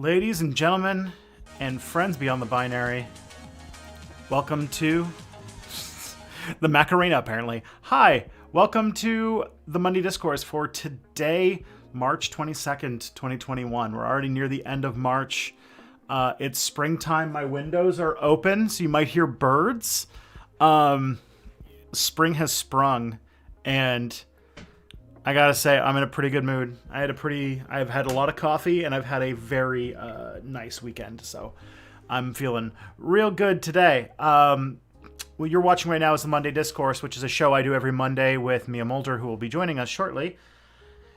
Ladies and gentlemen, and friends beyond the binary, welcome to the Macarena, apparently. Hi, welcome to the Monday Discourse for today, March 22nd, 2021. We're already near the end of March. It's springtime. My windows are open, so you might hear birds. Spring has sprung, and I gotta say, I'm in a pretty good mood. I've had a lot of coffee, and I've had a very nice weekend, so I'm feeling real good today. What you're watching right now is the Monday Discourse, which is a show I do every Monday with Mia Mulder, who will be joining us shortly.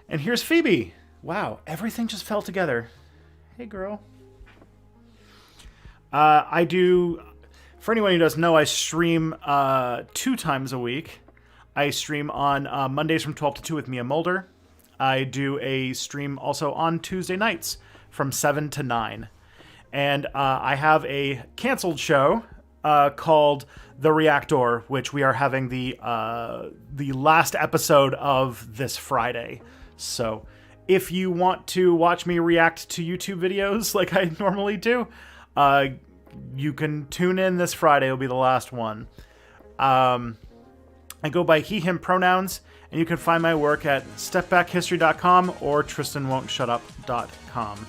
And here's Phoebe. Wow, everything just fell together. Hey, girl. I do, for anyone who doesn't know, I stream 2 times a week. I stream on Mondays from 12 to 2 with Mia Mulder. I do a stream also on Tuesday nights from 7 to 9. And I have a canceled show called The Reactor, which we are having the last episode of this Friday. So if you want to watch me react to YouTube videos like I normally do, you can tune in this Friday. It'll be the last one. I go by he, him pronouns, and you can find my work at stepbackhistory.com or tristanwon'tshutup.com.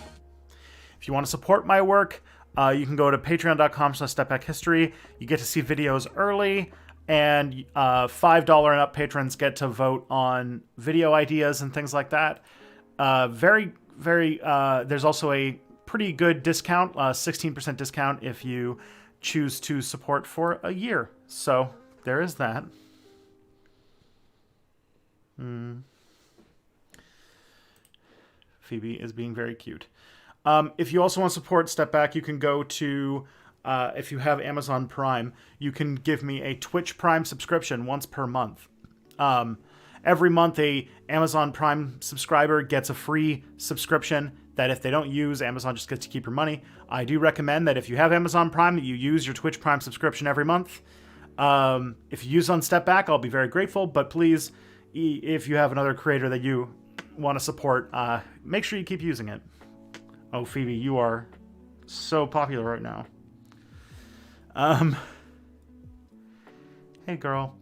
If you want to support my work, you can go to patreon.com/stepbackhistory. You get to see videos early, and $5 and up patrons get to vote on video ideas and things like that. There's also a pretty good discount, 16% discount if you choose to support for a year. So there is that. Phoebe is being very cute. If you also want to support Step Back, you can go to, if you have Amazon Prime, you can give me a Twitch Prime subscription once per month. Every month, a Amazon Prime subscriber gets a free subscription that if they don't use, Amazon just gets to keep your money. I do recommend that if you have Amazon Prime, that you use your Twitch Prime subscription every month. If you use on Step Back, I'll be very grateful, but please, if you have another creator that you want to support, make sure you keep using it. Oh, Phoebe, you are so popular right now. Hey, girl.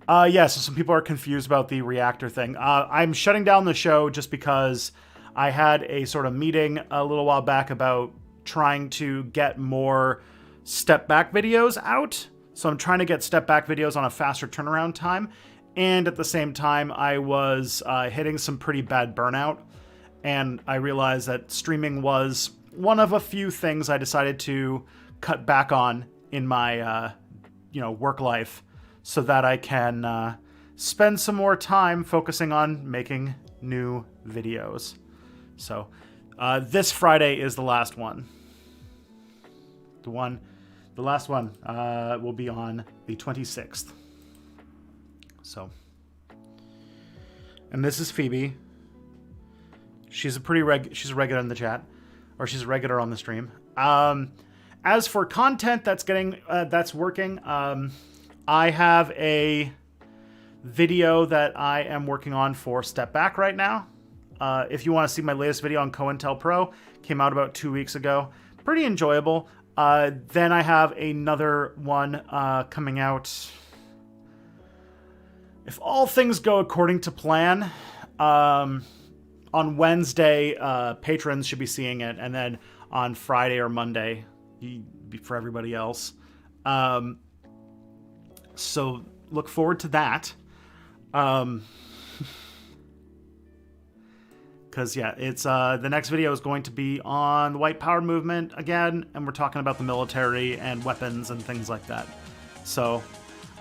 So some people are confused about the reactor thing. I'm shutting down the show just because I had a sort of meeting a little while back about trying to get more Step Back videos out. So I'm trying to get Step Back videos on a faster turnaround time. And at the same time, I was hitting some pretty bad burnout. And I realized that streaming was one of a few things I decided to cut back on in my work life so that I can spend some more time focusing on making new videos. So this Friday is the last one. The last one will be on the 26th. So, and this is Phoebe. She's a she's a regular in the chat, or she's a regular on the stream. As for content that's working, I have a video that I am working on for Step Back right now. If you want to see my latest video on COINTELPRO, came out about 2 weeks ago. Pretty enjoyable. Then I have another one coming out. If all things go according to plan, on Wednesday, patrons should be seeing it, and then on Friday or Monday for everybody else. So look forward to that. Because, it's the next video is going to be on the White Power movement again, and we're talking about the military and weapons and things like that. So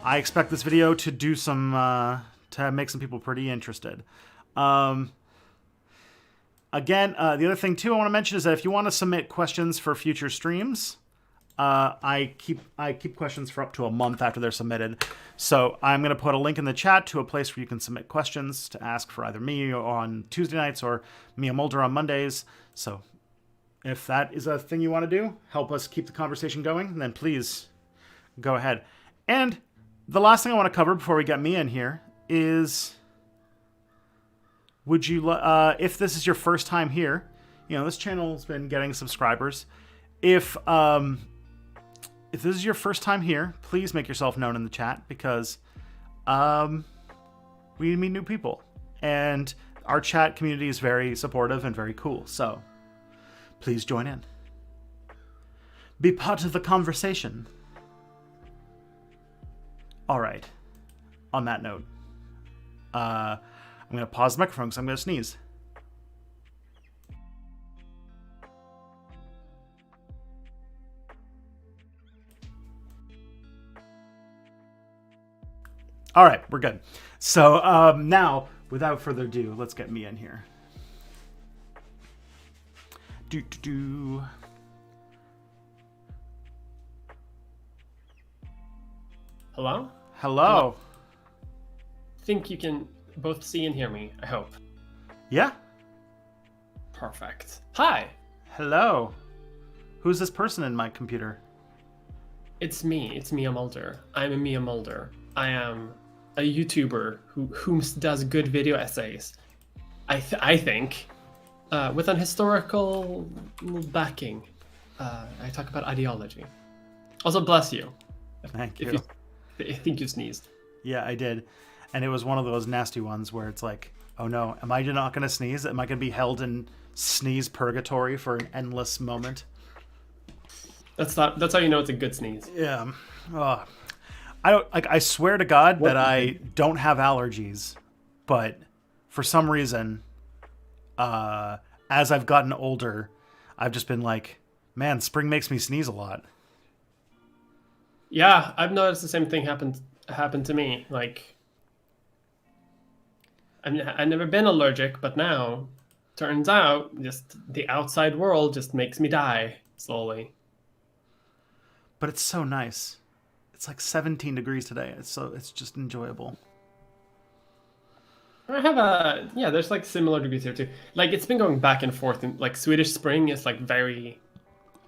I expect this video to do some, to make some people pretty interested. Again, the other thing too I want to mention is that if you want to submit questions for future streams, I keep questions for up to a month after they're submitted. So I'm going to put a link in the chat to a place where you can submit questions to ask for either me on Tuesday nights or Mia Mulder on Mondays. So if that is a thing you want to do, help us keep the conversation going, then please go ahead. And the last thing I want to cover before we get Mia in here is, would you, if this is your first time here, this channel's been getting subscribers. If this is your first time here, please make yourself known in the chat, because we meet new people, and our chat community is very supportive and very cool. So please join in. Be part of the conversation. All right. On that note, I'm going to pause the microphone because I'm going to sneeze. All right, we're good. So now, without further ado, let's get me in here. Hello? Hello. Think you can both see and hear me, I hope. Yeah. Perfect. Hi. Hello. Who's this person in my computer? It's me. It's Mia Mulder. I'm a Mia Mulder. I am a YouTuber who does good video essays. I think, with an historical backing. I talk about ideology. Also, bless you. Thank you. I think you sneezed. Yeah, I did. And it was one of those nasty ones where it's like, oh no, am I not going to sneeze? Am I going to be held in sneeze purgatory for an endless moment? That's how you know it's a good sneeze. Yeah. I swear to God that I don't have allergies, but for some reason, as I've gotten older, I've just been like, man, spring makes me sneeze a lot. Yeah, I've noticed the same thing happened to me. Like, I've never been allergic, but now, turns out, just the outside world just makes me die slowly. But it's so nice. It's like 17 degrees today. It's just enjoyable. I have there's like similar degrees here too. Like, it's been going back and forth, and like Swedish spring is like very,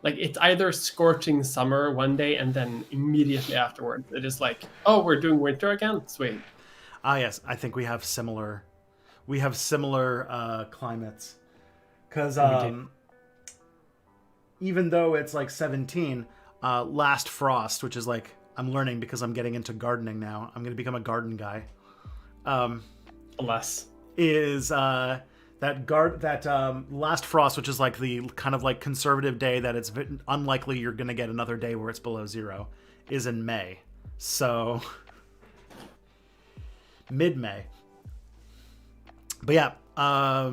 like, it's either scorching summer one day and then immediately afterward it is like, oh, we're doing winter again. Sweet. Yes, I think we have similar climates, because even though it's like 17, last frost, which is like, I'm learning because I'm getting into gardening now. I'm going to become a garden guy. Is that last frost, which is like the kind of like conservative day that it's unlikely you're going to get another day where it's below zero, is in May. So mid-May. But yeah, I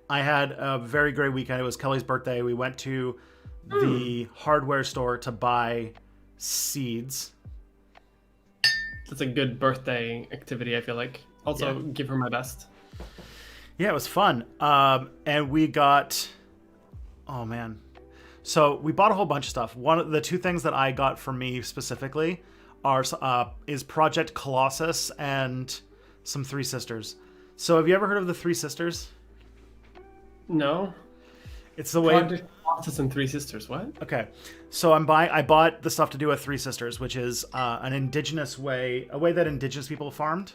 had a very great weekend. It was Kelly's birthday. We went to the hardware store to buy seeds. That's a good birthday activity, I feel like. Also, give her my best. Yeah, it was fun. And we got... Oh, man. So we bought a whole bunch of stuff. One of the two things that I got for me specifically is Project Colossus and some Three Sisters. So have you ever heard of the Three Sisters? No. It's the way... Project Colossus and Three Sisters, what? Okay. So I bought the stuff to do with Three Sisters, which is an indigenous way, a way that indigenous people farmed.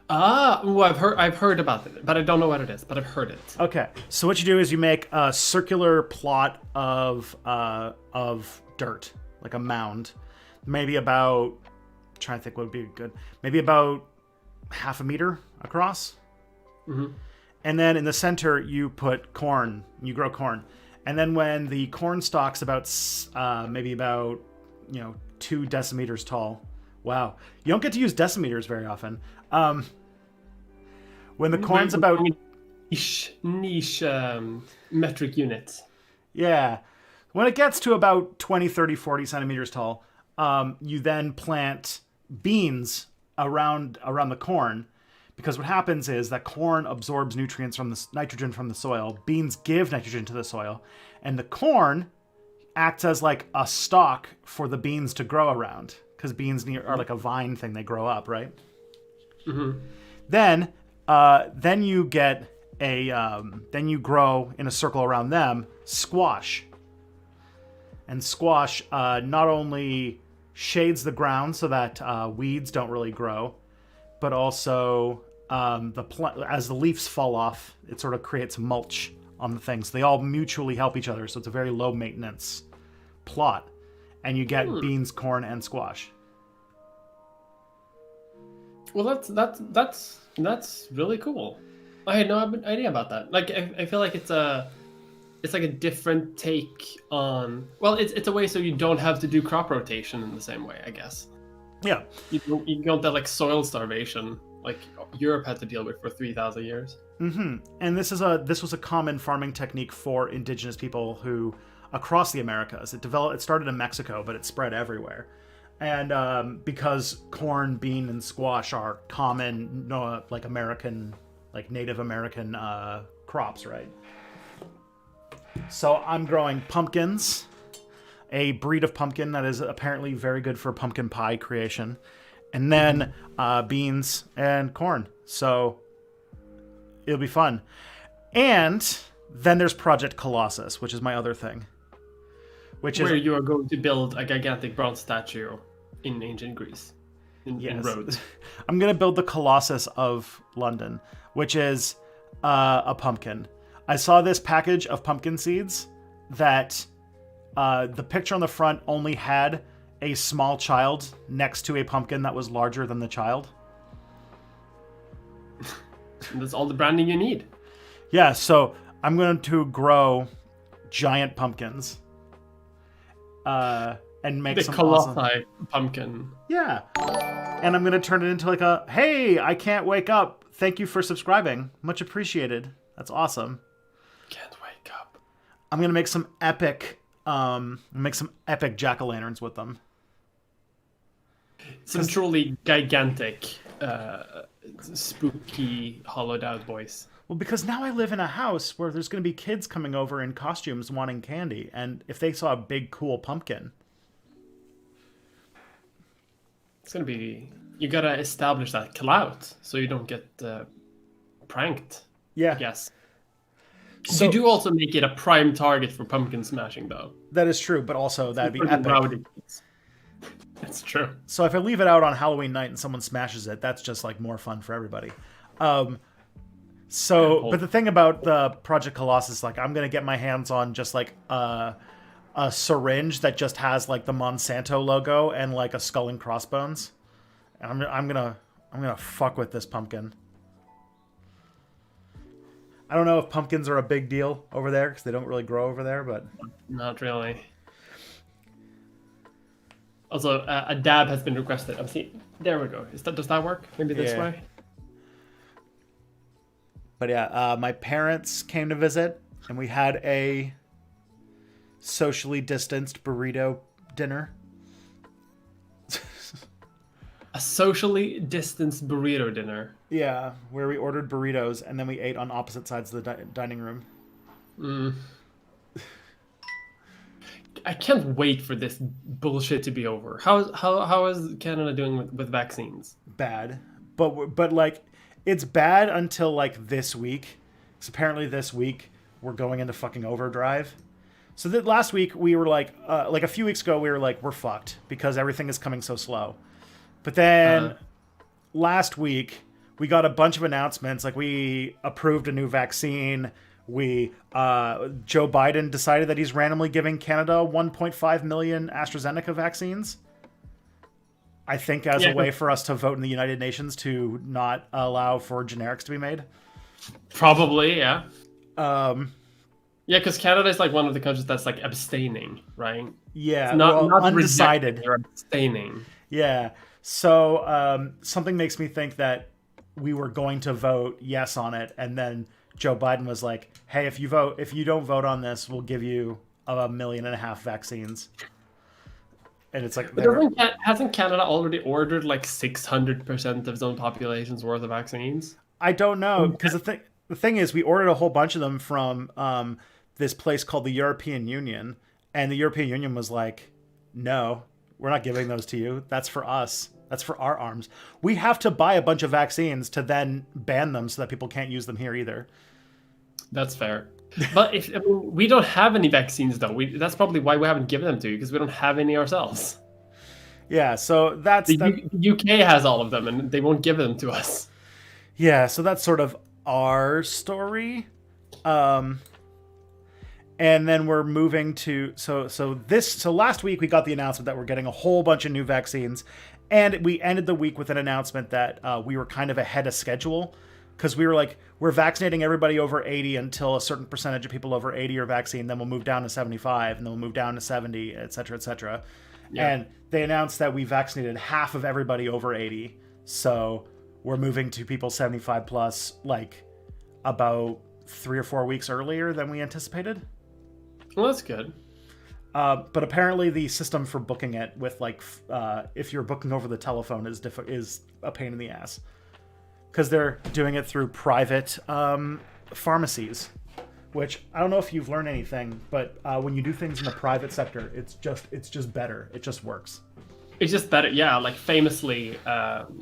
I've heard about it, but I don't know what it is, but I've heard it. Okay. So what you do is you make a circular plot of dirt, like a mound, maybe about, I'm trying to think what would be good, maybe about half a meter across. Mm-hmm. And then in the center, you put corn. You grow corn. And then when the corn stalk's about maybe about 2 decimeters tall. Wow, you don't get to use decimeters very often. When the corn's about niche metric units. Yeah, when it gets to about 20, 30, 40 centimeters tall, you then plant beans around the corn. Because what happens is that corn absorbs nutrients from the nitrogen from the soil. Beans give nitrogen to the soil. And the corn acts as like a stalk for the beans to grow around. Because beans are like a vine thing. They grow up, right? Mm-hmm. Then you get then you grow in a circle around them squash. And squash not only shades the ground so that weeds don't really grow, but also as the leaves fall off, it sort of creates mulch on the things. They all mutually help each other, so it's a very low maintenance plot. And you get beans, corn, and squash. Well, that's really cool. I had no idea about that. Like, I feel like it's like a different take on. Well, it's a way so you don't have to do crop rotation in the same way, I guess. Yeah. You don't have like soil starvation like Europe had to deal with for 3,000 years. Mm-hmm. And this was a common farming technique for indigenous people who across the Americas. It started in Mexico, but it spread everywhere. And because corn, bean, and squash are common, like American, like Native American crops, right? So I'm growing pumpkins, a breed of pumpkin that is apparently very good for pumpkin pie creation, and then beans and corn. So it'll be fun. And then there's Project Colossus, which is my other thing. Where you are going to build a gigantic bronze statue in ancient Greece. In Rhodes. I'm going to build the Colossus of London, which is a pumpkin. I saw this package of pumpkin seeds that the picture on the front only had a small child next to a pumpkin that was larger than the child. That's all the branding you need. Yeah, so I'm going to grow giant pumpkins. And make some Colossi awesome pumpkin. Yeah. And I'm going to turn it into like a, hey, I can't wake up. Thank you for subscribing. Much appreciated. That's awesome. Can't wake up. I'm going to make some epic jack-o'-lanterns with them. Some truly gigantic, spooky, hollowed out boys. Well, because now I live in a house where there's going to be kids coming over in costumes wanting candy. And if they saw a big, cool pumpkin. It's going to be... You got to establish that clout so you don't get pranked. Yeah. Yes. So you do also make it a prime target for pumpkin smashing, though. That is true, but also that'd be epic. That's true. So if I leave it out on Halloween night and someone smashes it, that's just like more fun for everybody. But the thing about the Project Colossus, like I'm gonna get my hands on just like a syringe that just has like the Monsanto logo and like a skull and crossbones. And I'm gonna fuck with this pumpkin. I don't know if pumpkins are a big deal over there because they don't really grow over there, but not really. Also, a dab has been requested. There we go. Does that work? Maybe this way. But yeah, my parents came to visit, and we had a socially distanced burrito dinner. A socially distanced burrito dinner. Yeah, where we ordered burritos, and then we ate on opposite sides of the dining room. I can't wait for this bullshit to be over. How is Canada doing with vaccines? Bad, but like it's bad until like this week. Because apparently this week we're going into fucking overdrive. So that last week we were like a few weeks ago we were like we're fucked because everything is coming so slow. But then last week we got a bunch of announcements. Like we approved a new vaccine. Joe Biden decided that he's randomly giving Canada 1.5 million AstraZeneca vaccines. I think as a way for us to vote in the United Nations to not allow for generics to be made. Probably, yeah. Yeah, because Canada is like one of the countries that's like abstaining, right? Yeah, not undecided. They're abstaining. Yeah. So something makes me think that we were going to vote yes on it, and then Joe Biden was like, "Hey, if you don't vote on this, we'll give you 1.5 million vaccines." And it's like, hasn't Canada already ordered like 600% of its own population's worth of vaccines? I don't know, because the thing is, we ordered a whole bunch of them from this place called the European Union, and the European Union was like, "No, we're not giving those to you. That's for us. That's for our arms. We have to buy a bunch of vaccines to then ban them so that people can't use them here either." That's fair. But we don't have any vaccines, though. That's probably why we haven't given them to you, because we don't have any ourselves. Yeah, so that's... The UK has all of them, and they won't give them to us. Yeah, so that's sort of our story. And then we're moving to so last week we got the announcement that we're getting a whole bunch of new vaccines, and we ended the week with an announcement that we were kind of ahead of schedule because we were like, we're vaccinating everybody over 80 until a certain percentage of people over 80 are vaccinated, then we'll move down to 75, and then we'll move down to 70, et cetera, et cetera. Yeah. And they announced that we vaccinated half of everybody over 80, so we're moving to people 75 plus like about 3 or 4 weeks earlier than we anticipated. Well, that's good. But apparently the system for booking it with like if you're booking over the telephone is a pain in the ass because they're doing it through private pharmacies, which I don't know if you've learned anything, but when you do things in the private sector, it's just better. It just works. It's just better, yeah. Like famously,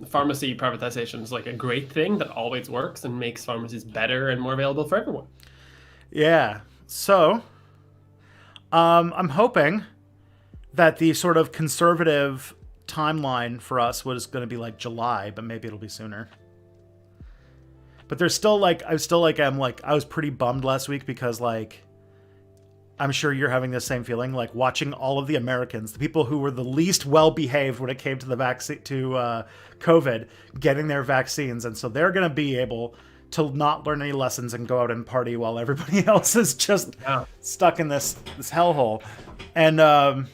pharmacy privatization is like a great thing that always works and makes pharmacies better and more available for everyone. Yeah. So I'm hoping that the sort of conservative timeline for us was going to be like July, but maybe it'll be sooner. But there's still like, I was pretty bummed last week because like, I'm sure you're having the same feeling, like watching all of the Americans, the people who were the least well-behaved when it came to the vaccine, to COVID, getting their vaccines. And so they're going to be able to not learn any lessons and go out and party while everybody else is just stuck in this hellhole. And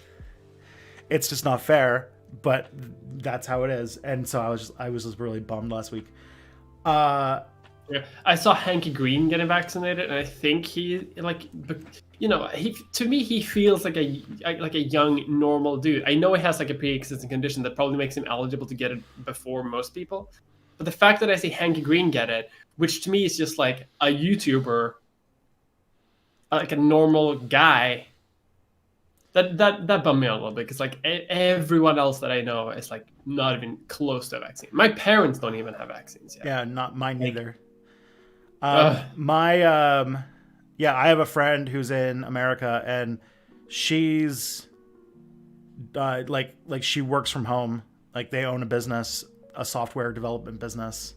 it's just not fair, but that's how it is. And so I was just really bummed last week. Yeah, I saw Hanky Green getting vaccinated, and I think he to me he feels like a young normal dude. I know he has like a pre-existing condition that probably makes him eligible to get it before most people, but the fact that I see Hanky Green get it, which to me is just like a YouTuber, like a normal guy, that bummed me out a little bit because like everyone else that I know is like not even close to a vaccine. My parents don't even have vaccines yet. Yeah, not mine either. I have a friend who's in America, and she's like she works from home. Like they own a business, a software development business,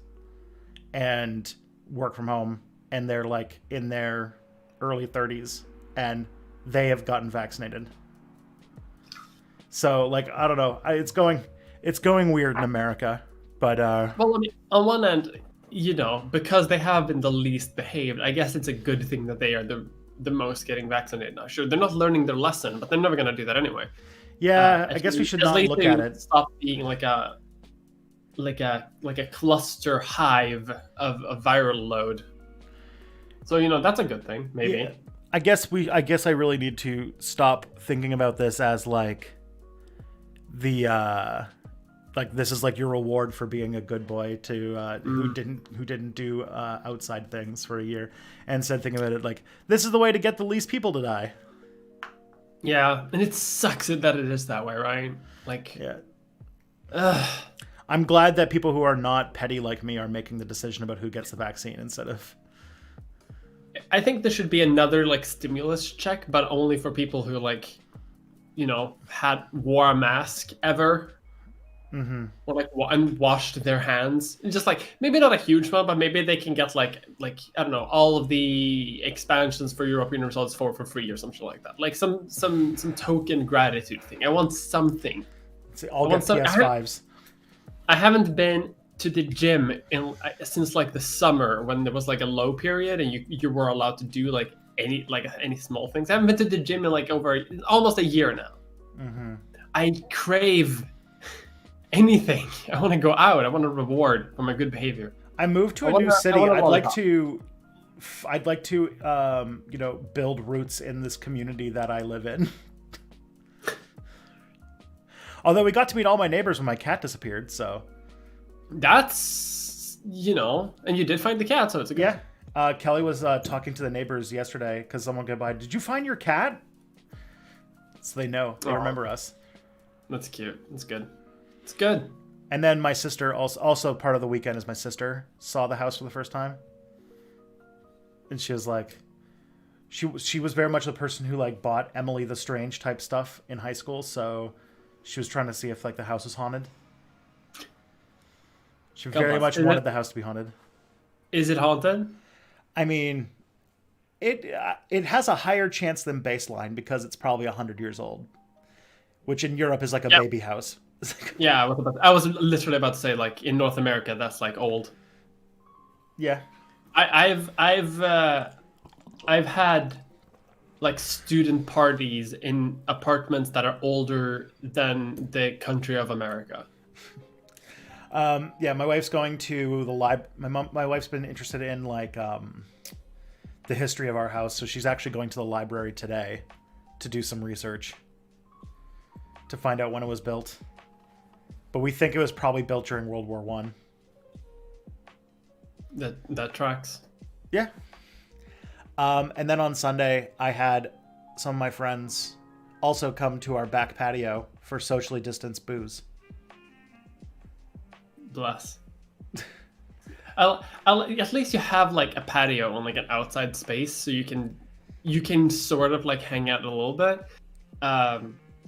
and work from home, and they're like in their early 30s, and they have gotten vaccinated. So like I don't know, it's going weird in America, but well, I mean, on one end, because they have been the least behaved, I guess it's a good thing that they are the most getting vaccinated now. Sure, they're not learning their lesson, but they're never going to do that anyway. Yeah, I guess we should not look at it. Stop being like a cluster hive of a viral load. So that's a good thing, maybe. Yeah, I guess I really need to stop thinking about this as like the like this is like your reward for being a good boy to who didn't do outside things for a year, and instead thinking about it like this is the way to get the least people to die. Yeah, and it sucks that it is that way, right? Like, yeah. I'm glad that people who are not petty like me are making the decision about who gets the vaccine instead of. I think there should be another like stimulus check, but only for people who like, wore a mask ever. Mm-hmm. Or like and washed their hands. Just like maybe not a huge one, but maybe they can get like I don't know, all of the expansions for European results for free or something like that. Like some token gratitude thing. I want something. I'll get PS5s. I haven't been to the gym since like the summer when there was like a low period and you were allowed to do like any small things. I haven't been to the gym in like over almost a year now. Mm-hmm. I crave anything. I want to go out. I want a reward for my good behavior. I moved to a new city. I'd like to build roots in this community that I live in. Although we got to meet all my neighbors when my cat disappeared, so that's and you did find the cat, so it's a good. Yeah. Kelly was talking to the neighbors yesterday because someone got by. Did you find your cat? So they know. They remember us. That's cute. That's good. It's good. And then my sister, also part of the weekend is my sister, saw the house for the first time. And she was like, she was very much the person who like bought Emily the Strange type stuff in high school. So she was trying to see if like the house was haunted. She very much wanted the house to be haunted. Is it haunted? I mean, It has a higher chance than baseline because it's probably 100 years old, which in Europe is like a Yeah. baby house. Yeah, I was literally about to say, like, in North America, that's like old. Yeah. I've had like student parties in apartments that are older than the country of America. Yeah, my wife's going to the my wife's been interested in like the history of our house, so she's actually going to the library today to do some research to find out when it was built. But we think it was probably built during World War One. That tracks. Yeah. And then on Sunday, I had some of my friends also come to our back patio for socially distanced booze. Bless. At least you have like a patio on like an outside space, so you can sort of like hang out a little bit.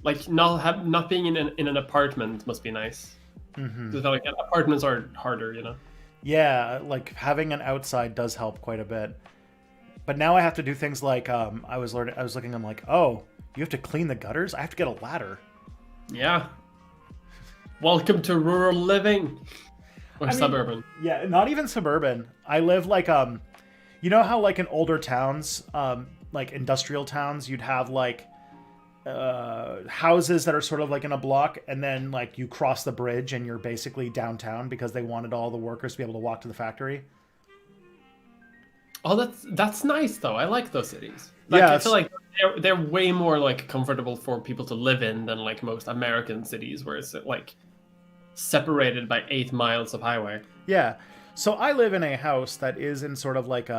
Like not being in an apartment must be nice. Mm-hmm. Because like apartments are harder, you know. Yeah, like having an outside does help quite a bit. But now I have to do things like I was looking. I'm like, oh, you have to clean the gutters. I have to get a ladder. Yeah. Welcome to rural living, or suburban. Yeah, not even suburban. I live like you know how like in older towns, like industrial towns, you'd have like houses that are sort of like in a block, and then like you cross the bridge and you're basically downtown because they wanted all the workers to be able to walk to the factory. Oh, that's nice though. I like those cities. Like, Yeah, I feel like they're way more like comfortable for people to live in than like most American cities, where it's like separated by 8 miles of highway. Yeah. So I live in a house that is in sort of like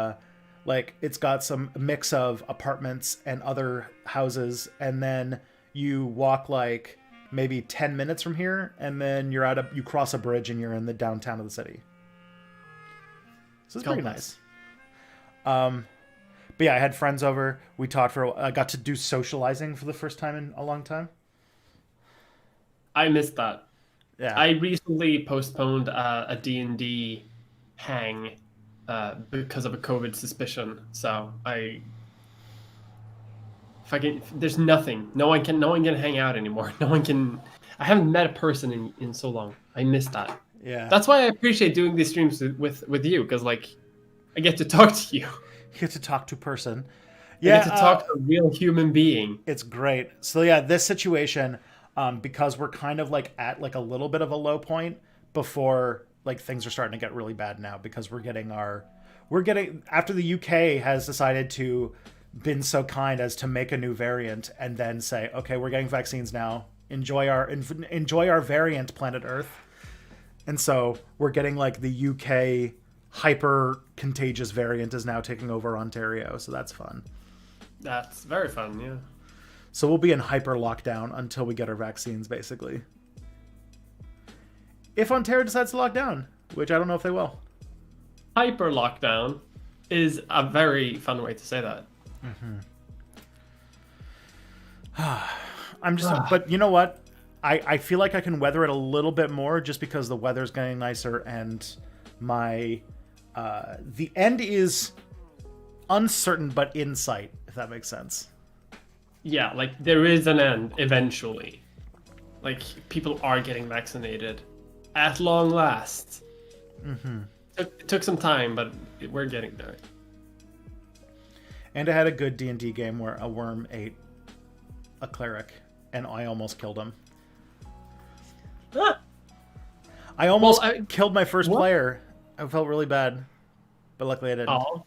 it's got some mix of apartments and other houses, and then you walk like maybe 10 minutes from here, and then you cross a bridge and you're in the downtown of the city. So it's pretty nice. But yeah, I had friends over. We talked I got to do socializing for the first time in a long time. I missed that. Yeah. I recently postponed a D&D hang because of a COVID suspicion. So there's nothing. No one can hang out anymore. No one can. I haven't met a person in so long. I missed that. Yeah. That's why I appreciate doing these streams with you, because like I get to talk to you. You get to talk to a person. Yeah, I get to talk to a real human being. It's great. So yeah, this situation, because we're kind of like at like a little bit of a low point before like things are starting to get really bad now, because we're getting after the UK has decided to been so kind as to make a new variant and then say, okay, we're getting vaccines now. Enjoy our variant, planet Earth. And so we're getting like the UK hyper contagious variant is now taking over Ontario, so that's fun. That's very fun, yeah. So we'll be in hyper lockdown until we get our vaccines, basically. If Ontario decides to lock down, which I don't know if they will. Hyper lockdown is a very fun way to say that. But you know what? I feel like I can weather it a little bit more just because the weather's getting nicer and my the end is uncertain but in sight, if that makes sense. Yeah, like there is an end eventually. Like people are getting vaccinated at long last. It took some time, but we're getting there. And I had a good D&D game where a worm ate a cleric and I almost killed him. I almost killed my first player. I felt really bad, but luckily I didn't. Oh.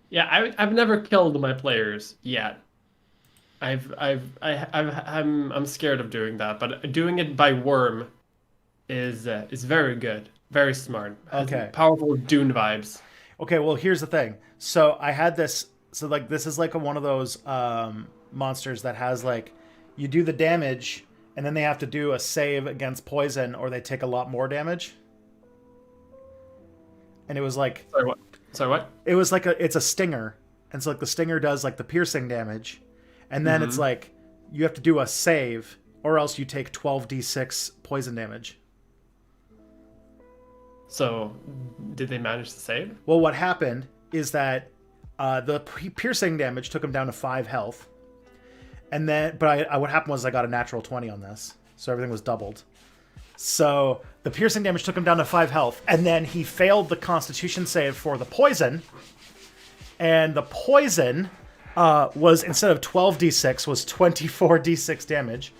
Yeah, I've never killed my players yet. I'm scared of doing that, but doing it by worm is very good, very smart. Okay. Powerful Dune vibes. Okay, well here's the thing. So I had this. So like this is like one of those monsters that has like you do the damage and then they have to do a save against poison or they take a lot more damage. And it was like Sorry, what? It was like it's a stinger. And so like the stinger does like the piercing damage. And then it's like you have to do a save or else you take 12d6 poison damage. So, did they manage to save? Well, what happened is that The piercing damage took him down to 5 health. And then, but what happened was I got a natural 20 on this. So everything was doubled. So the piercing damage took him down to 5 health. And then he failed the constitution save for the poison. And the poison was, instead of 12d6, was 24d6 damage.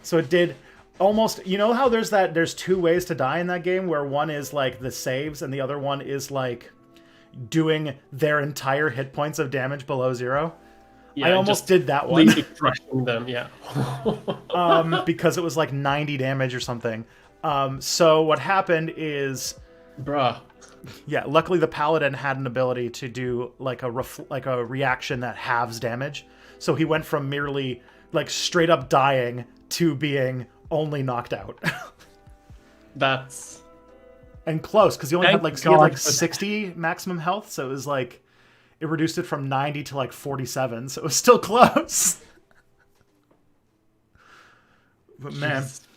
So it did almost, you know how there's 2 ways to die in that game, where one is like the saves and the other one is like doing their entire hit points of damage below 0. Yeah, I almost did that one. Crushing them, yeah. Because it was like 90 damage or something. So what happened is, bruh. Yeah, luckily the paladin had an ability to do like a reaction that halves damage. So he went from merely like straight up dying to being only knocked out. That's and close, because he only had like 60 maximum health, so it was like it reduced it from 90 to like 47, so it was still close. But man, Jesus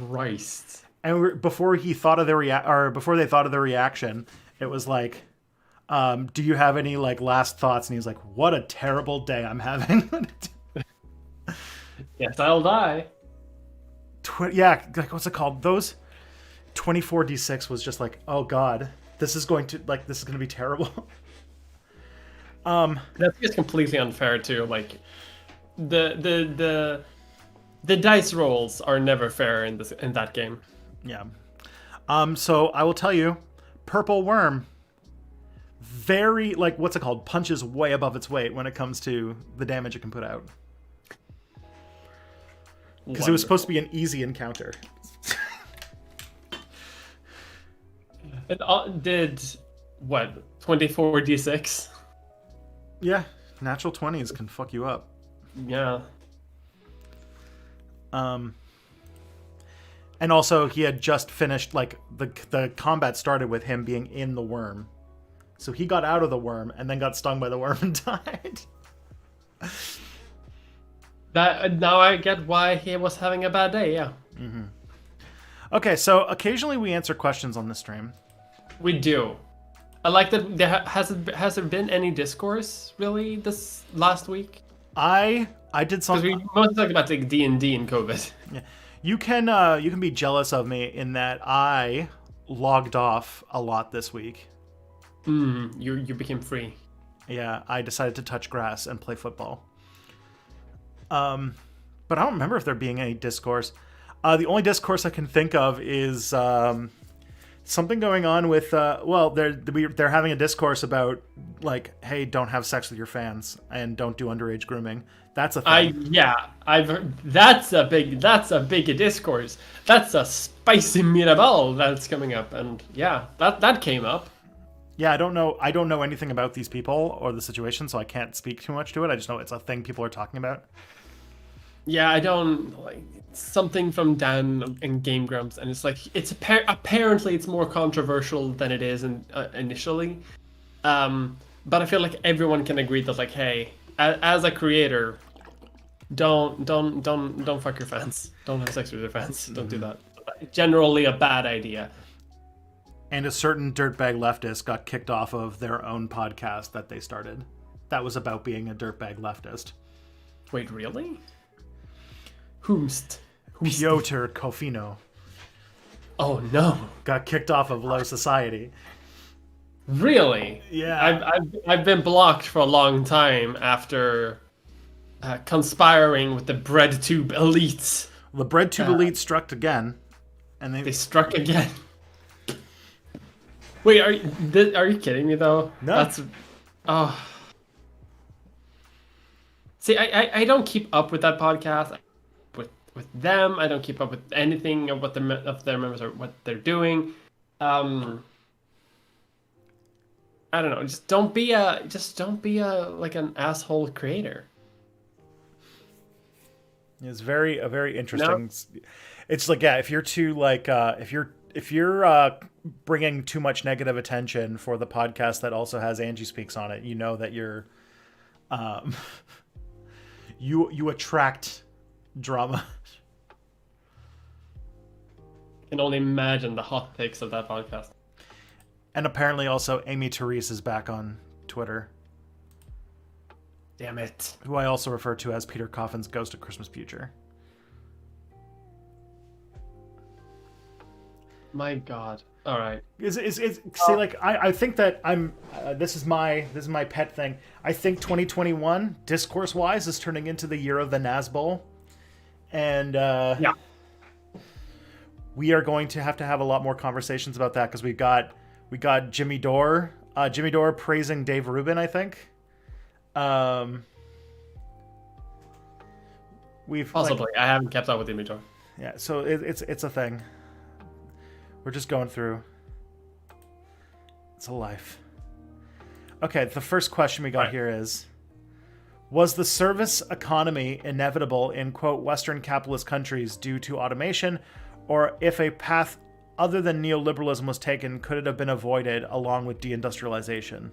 Christ. And before he thought of before they thought of the reaction, it was like, do you have any like last thoughts? And he was like, what a terrible day I'm having. Yes, I'll die. Yeah, like what's it called? Those 24d6 was just like, oh god, this is going to be terrible. That's just completely unfair too. Like the dice rolls are never fair in that game. Yeah. So I will tell you, Purple Worm, very, like, what's it called? Punches way above its weight when it comes to the damage it can put out. Because it was supposed to be an easy encounter. It did, what, 24d6? Yeah, natural 20s can fuck you up. Yeah. And also, he had just finished, like, the combat started with him being in the worm. So he got out of the worm and then got stung by the worm and died. Now I get why he was having a bad day, yeah. Mm-hmm. Okay, so occasionally we answer questions on this stream. We do. I like that. Has there been any discourse, really, this last week? I did something. Because we mostly talked about like D&D and COVID. Yeah. You can be jealous of me in that I logged off a lot this week. You became free. Yeah, I decided to touch grass and play football. But I don't remember if there being any discourse. The only discourse I can think of is something going on with they're having a discourse about like, hey, don't have sex with your fans and don't do underage grooming. That's a thing. I've heard, that's a big discourse. That's a spicy meatball that's coming up, and yeah, that came up. Yeah, I don't know anything about these people or the situation, so I can't speak too much to it. I just know it's a thing people are talking about. Yeah, I don't like something from Dan and Game Grumps, and it's like apparently it's more controversial than it is initially. But I feel like everyone can agree that like, hey, as a creator, don't fuck your fans. Don't have sex with your fans. Don't do that. Generally a bad idea. And a certain dirtbag leftist got kicked off of their own podcast that they started. That was about being a dirtbag leftist. Wait, really? Whomst? Piotr Kofino. Oh no! Got kicked off of Low Society. Really? Yeah. I've been blocked for a long time after conspiring with the BreadTube elites. The BreadTube elite struck again, and they struck again. Wait, are you kidding me though? No. See, I don't keep up with that podcast. With them, I don't keep up with anything of what of their members or what they're doing. I don't know. Just don't be like an asshole creator. It's a very interesting. No. It's like, yeah, if you're too like if you're bringing too much negative attention for the podcast that also has Angie Speaks on it, you know that you're you attract drama. I can only imagine the hot takes of that podcast. And apparently also Amy Therese is back on Twitter. Damn it. who I also refer to as Peter Coffin's Ghost of Christmas Future. My God. All right. See, like I think that I'm this is my pet thing. I think 2021 discourse wise is turning into the year of the Nazbol, and Yeah. we are going to have a lot more conversations about that because we got Jimmy Dore praising Dave Rubin, I think. We've Possibly. I haven't kept up with Jimmy Dore. yeah, so it's a thing. We're just going through. It's a life. Okay, the first question we got here is, was the service economy inevitable in, quote, Western capitalist countries due to automation, or if a path other than neoliberalism was taken, could it have been avoided along with deindustrialization?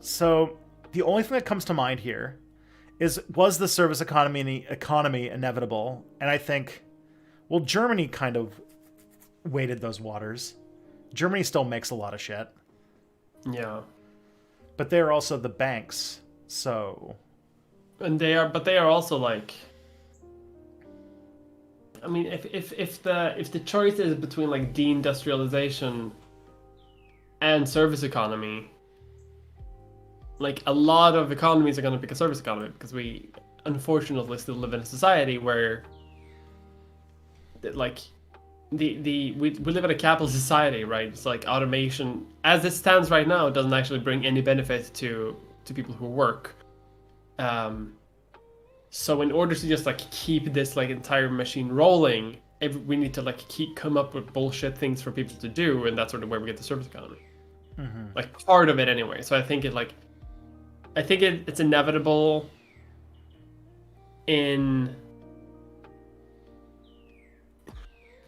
So the only thing that comes to mind here is, was the service economy inevitable? And I think, well, Germany kind of waded those waters. Germany still makes a lot of shit. Yeah. But they're also the banks, so... And they are also like... I mean, if the choice is between like deindustrialization and service economy, like a lot of economies are going to pick a service economy because we unfortunately still live in a society where like we live in a capital society, right? It's like automation as it stands right now doesn't actually bring any benefit to people who work. So in order to just like keep this like entire machine rolling, we need to like come up with bullshit things for people to do, and that's sort of where we get the service economy. Mm-hmm. Like part of it anyway. So I think it's inevitable in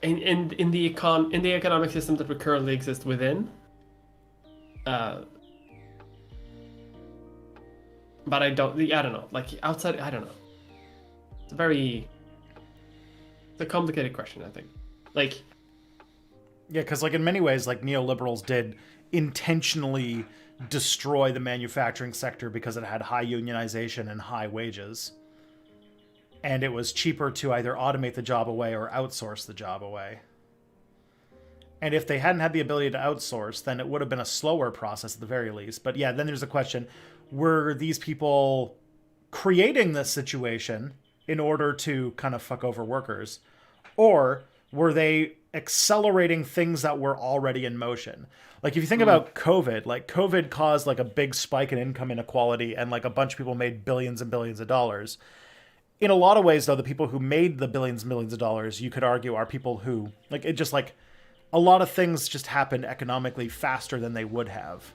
the economic system that we currently exist within. But I don't know. Like outside, I don't know. It's a complicated question, I think. Like, yeah, because like in many ways, like neoliberals did intentionally destroy the manufacturing sector because it had high unionization and high wages. And it was cheaper to either automate the job away or outsource the job away. And if they hadn't had the ability to outsource, then it would have been a slower process at the very least. But yeah, then there's a question, were these people creating this situation in order to kind of fuck over workers? Or were they accelerating things that were already in motion? Like if you think about COVID, like COVID caused like a big spike in income inequality and like a bunch of people made billions and billions of dollars. In a lot of ways, though, the people who made the billions and millions of dollars, you could argue, are people who, like, it just like a lot of things just happened economically faster than they would have.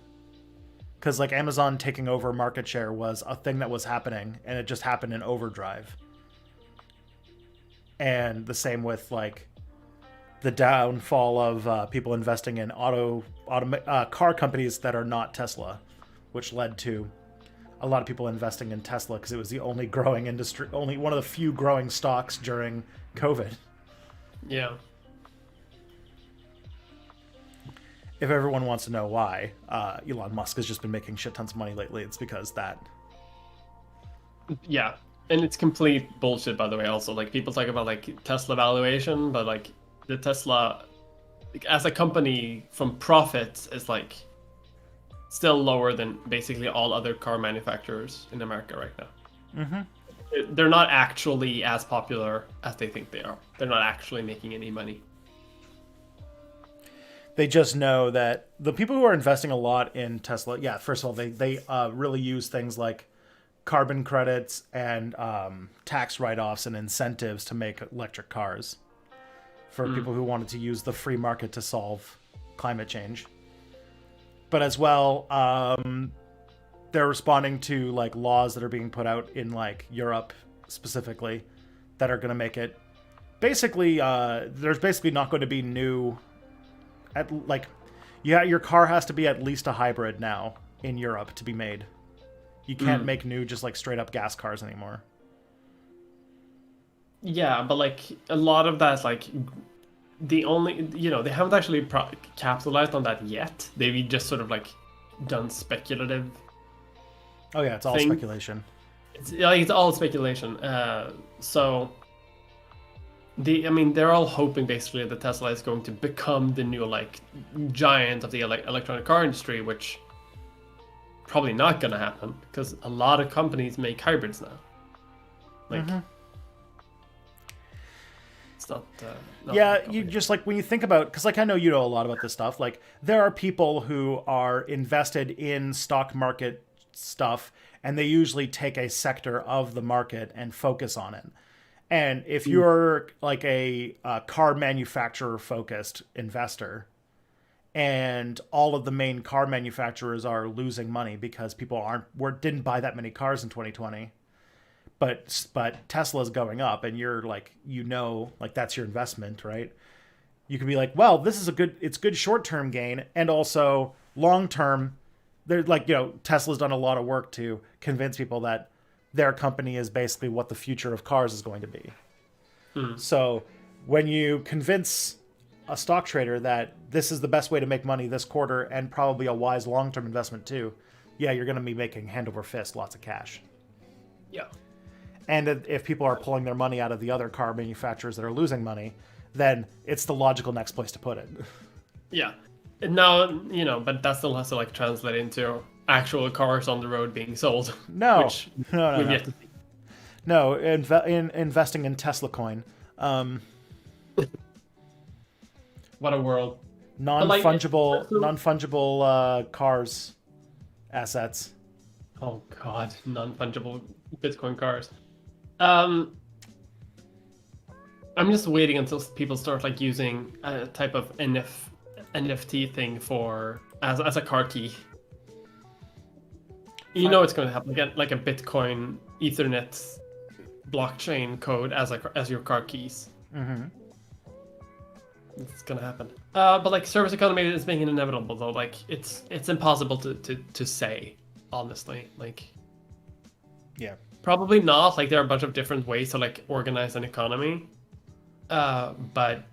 Because like Amazon taking over market share was a thing that was happening, and it just happened in overdrive. And the same with like the downfall of people investing in car companies that are not Tesla, which led to a lot of people investing in Tesla because it was the only growing industry, only one of the few growing stocks during COVID. Yeah. If everyone wants to know why Elon Musk has just been making shit tons of money lately, it's because that. Yeah. And it's complete bullshit, by the way, also. Like, people talk about, like, Tesla valuation, but, like, the Tesla, like, as a company from profits, is, like, still lower than basically all other car manufacturers in America right now. Mm-hmm. They're not actually as popular as they think they are. They're not actually making any money. They just know that the people who are investing a lot in Tesla, yeah, first of all, they really use things like carbon credits and tax write-offs and incentives to make electric cars for people who wanted to use the free market to solve climate change. But as well, they're responding to like laws that are being put out in like Europe specifically that are going to make it basically there's basically not going to be new your car has to be at least a hybrid now in Europe to be made. You can't make new just like straight up gas cars anymore. Yeah, but like a lot of that's like the only, they haven't actually capitalized on that yet. They've just sort of like done speculative. Oh yeah, it's all thing. speculation. It's all speculation. So they're all hoping basically that Tesla is going to become the new like giant of the electronic car industry, which probably not gonna happen because a lot of companies make hybrids now. Like, it's not. Yeah, you just like when you think about, because like I know you know a lot about this stuff. Like there are people who are invested in stock market stuff, and they usually take a sector of the market and focus on it. And if you're like a car manufacturer focused investor, and all of the main car manufacturers are losing money because people didn't buy that many cars in 2020, but Tesla's going up, and you're like, like that's your investment, right? You could be like, well, this is it's good short-term gain, and also long-term, they're like, Tesla's done a lot of work to convince people that their company is basically what the future of cars is going to be. So when you convince a stock trader that this is the best way to make money this quarter and probably a wise long-term investment too, yeah, you're going to be making hand over fist lots of cash. Yeah. And if people are pulling their money out of the other car manufacturers that are losing money, then it's the logical next place to put it. Yeah. Now, but that still has to like translate into actual cars on the road being sold. No, which no. Yet to see. No, investing in Tesla coin. What a world. Non-fungible cars assets. Oh god, non-fungible Bitcoin cars. I'm just waiting until people start like using a type of NFT thing as a car key. It's going to happen. Like a Bitcoin Ethernet blockchain code as your car keys. It's gonna happen. But like service economy is being inevitable though. Like it's impossible to say honestly. Like, yeah, probably not. Like there are a bunch of different ways to like organize an economy. But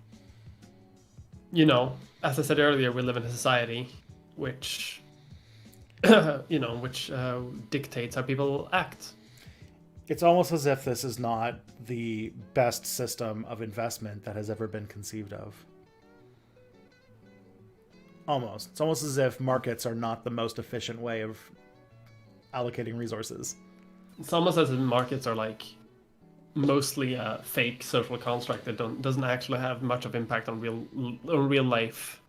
as I said earlier, we live in a society which dictates how people act. It's almost as if this is not the best system of investment that has ever been conceived of. Almost. It's almost as if markets are not the most efficient way of allocating resources. It's almost as if markets are like mostly a fake social construct that doesn't actually have much of impact on real life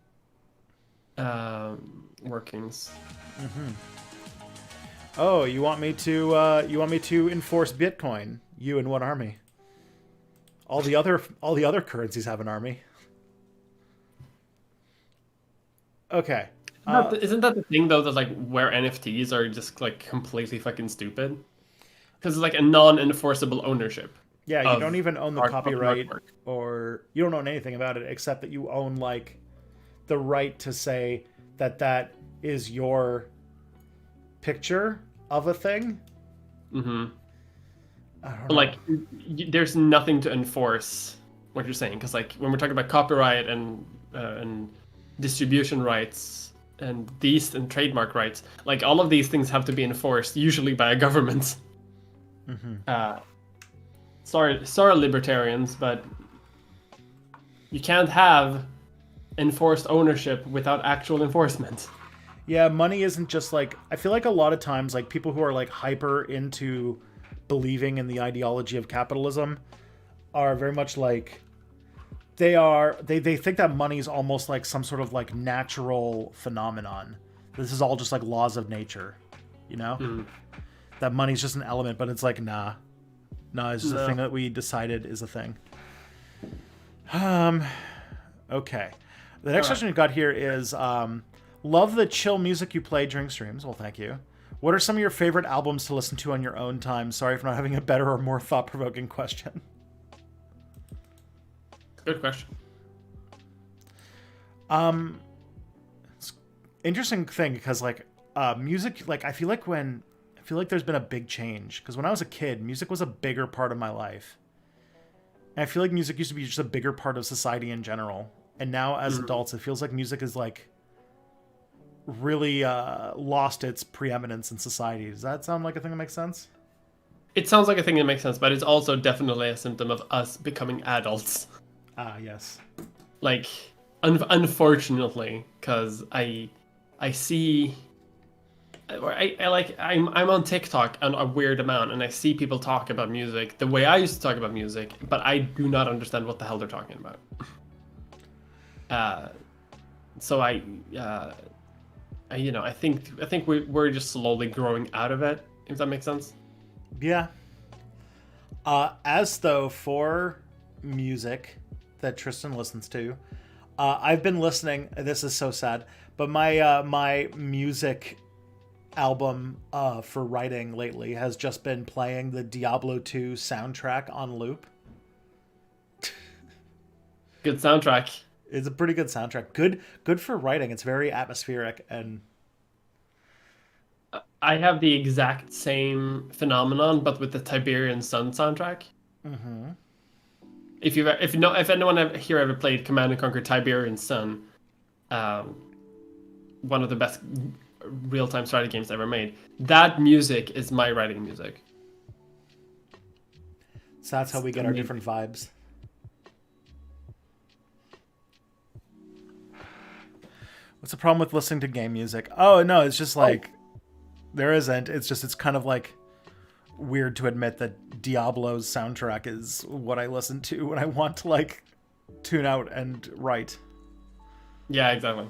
workings. Oh, you want me to enforce Bitcoin? You and what army? All the other currencies have an army. Okay. Isn't that the thing though, that like where NFTs are just like completely fucking stupid? Because it's like a non-enforceable ownership. Yeah, you don't even own the copyright, or you don't own anything about it except that you own like the right to say that is your picture of a thing. But like, there's nothing to enforce what you're saying, because like when we're talking about copyright and distribution rights and trademark rights, like all of these things have to be enforced usually by a government. Sorry, libertarians, but you can't have enforced ownership without actual enforcement. Yeah, money isn't just like, I feel like a lot of times like people who are like hyper into believing in the ideology of capitalism are very much like they think that money is almost like some sort of like natural phenomenon. This is all just like laws of nature, that money's just an element, but it's like nah, it's just a thing that we decided is a thing. Okay, the next question we got here is love the chill music you play during streams. Well, thank you. What are some of your favorite albums to listen to on your own time? Sorry for not having a better or more thought-provoking question. Good question. It's interesting thing because like music, like I feel like there's been a big change, because when I was a kid, music was a bigger part of my life. And I feel like music used to be just a bigger part of society in general. And now as adults, it feels like music is like really lost its preeminence in society. Does that sound like a thing that makes sense? It sounds like a thing that makes sense, but it's also definitely a symptom of us becoming adults. Ah, yes. Like, unfortunately, because I see, or I'm on TikTok a weird amount, and I see people talk about music the way I used to talk about music, but I do not understand what the hell they're talking about. So I think we're just slowly growing out of it, if that makes sense. Yeah. As though for music that Tristan listens to, I've been listening. This is so sad, but my music album for writing lately has just been playing the Diablo 2 soundtrack on loop. Good soundtrack. It's a pretty good soundtrack. Good for writing. It's very atmospheric and I have the exact same phenomenon, but with the Tiberian Sun soundtrack. mm-hmm. If anyone here ever played Command and Conquer Tiberian Sun, one of the best real-time strategy games ever made, that music is my writing music. So that's how we get our different vibes. What's the problem with listening to game music? Oh no, it's just like there isn't. It's kind of like weird to admit that Diablo's soundtrack is what I listen to when I want to like tune out and write. Yeah, exactly.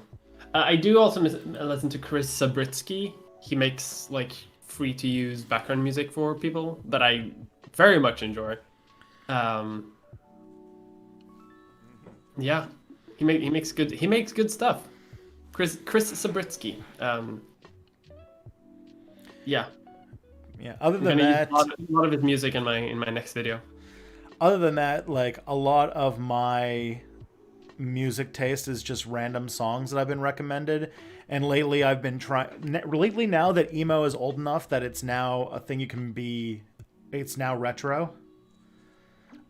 I do also listen to Chris Sabritsky. He makes like free to use background music for people that I very much enjoy. Yeah, he makes good stuff. Chris Sabritsky. Yeah. Yeah. Other than that, a lot of his music in my next video. Other than that, like a lot of my music taste is just random songs that I've been recommended, and lately I've been lately now that emo is old enough that it's now a thing you can be. It's now retro.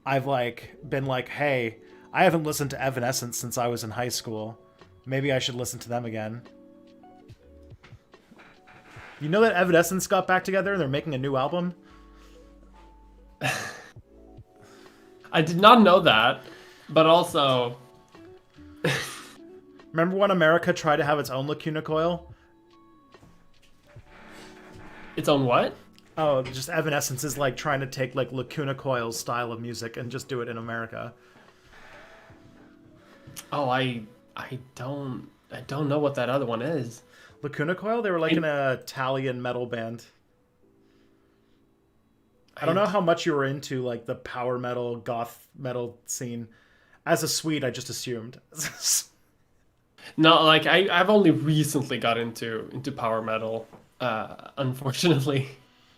I've like been like, hey, I haven't listened to Evanescence since I was in high school. Maybe I should listen to them again. You know that Evanescence got back together and they're making a new album? I did not know that, but also... Remember when America tried to have its own Lacuna Coil? Its own what? Oh, just Evanescence is like trying to take like Lacuna Coil's style of music and just do it in America. Oh, I don't know what that other one is. Lacuna Coil? They were like an Italian metal band. I don't know how much you were into like the power metal, goth metal scene. As a Swede, I just assumed. No, like I've only recently got into power metal. Unfortunately,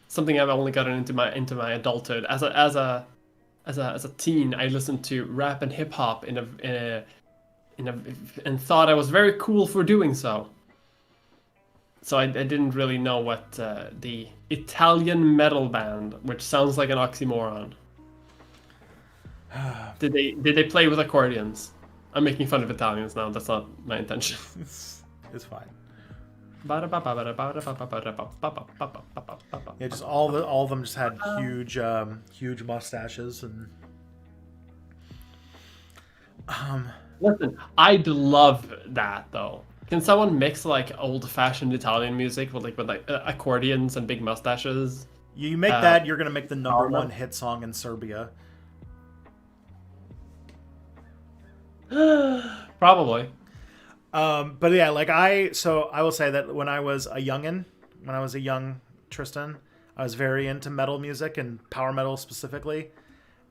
something I've only gotten into my adulthood. As a teen, I listened to rap and hip hop and thought I was very cool for doing so. So I didn't really know what the Italian metal band, which sounds like an oxymoron. Did they play with accordions? I'm making fun of Italians now. That's not my intention. It's fine. Yeah, Yeah, just all of them just had huge mustaches and. Listen, I'd love that though. Can someone mix like old-fashioned Italian music with accordions and big mustaches? You make that, you're gonna make the #1 hit song in Serbia. Probably. But yeah, like I will say that when I was a young Tristan, I was very into metal music and power metal specifically,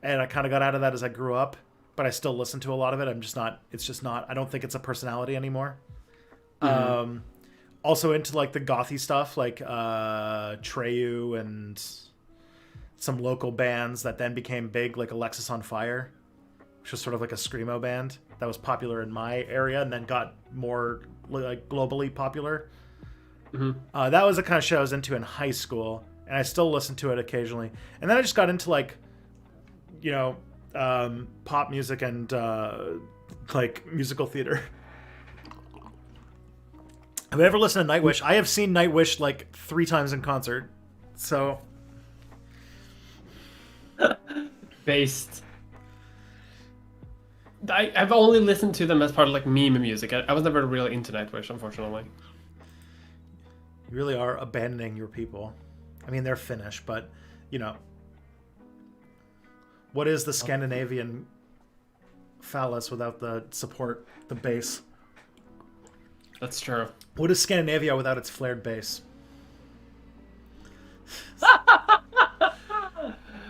and I kind of got out of that as I grew up. But I still listen to a lot of it. It's just not. I don't think it's a personality anymore. Mm-hmm. Also into like the gothy stuff, like Treyu and some local bands that then became big, like Alexis on Fire, which was sort of like a screamo band that was popular in my area and then got more like globally popular. Mm-hmm. That was the kind of show I was into in high school, and I still listen to it occasionally. And then I just got into like, pop music and like musical theater. Have you ever listened to Nightwish? I have seen Nightwish like 3 times in concert. So Based. I've only listened to them as part of like meme music. I was never really into Nightwish, unfortunately. you really are abandoning your people. I mean, they're Finnish, but you know, what is the Scandinavian phallus without the support, the base? That's true. What is Scandinavia without its flared base? I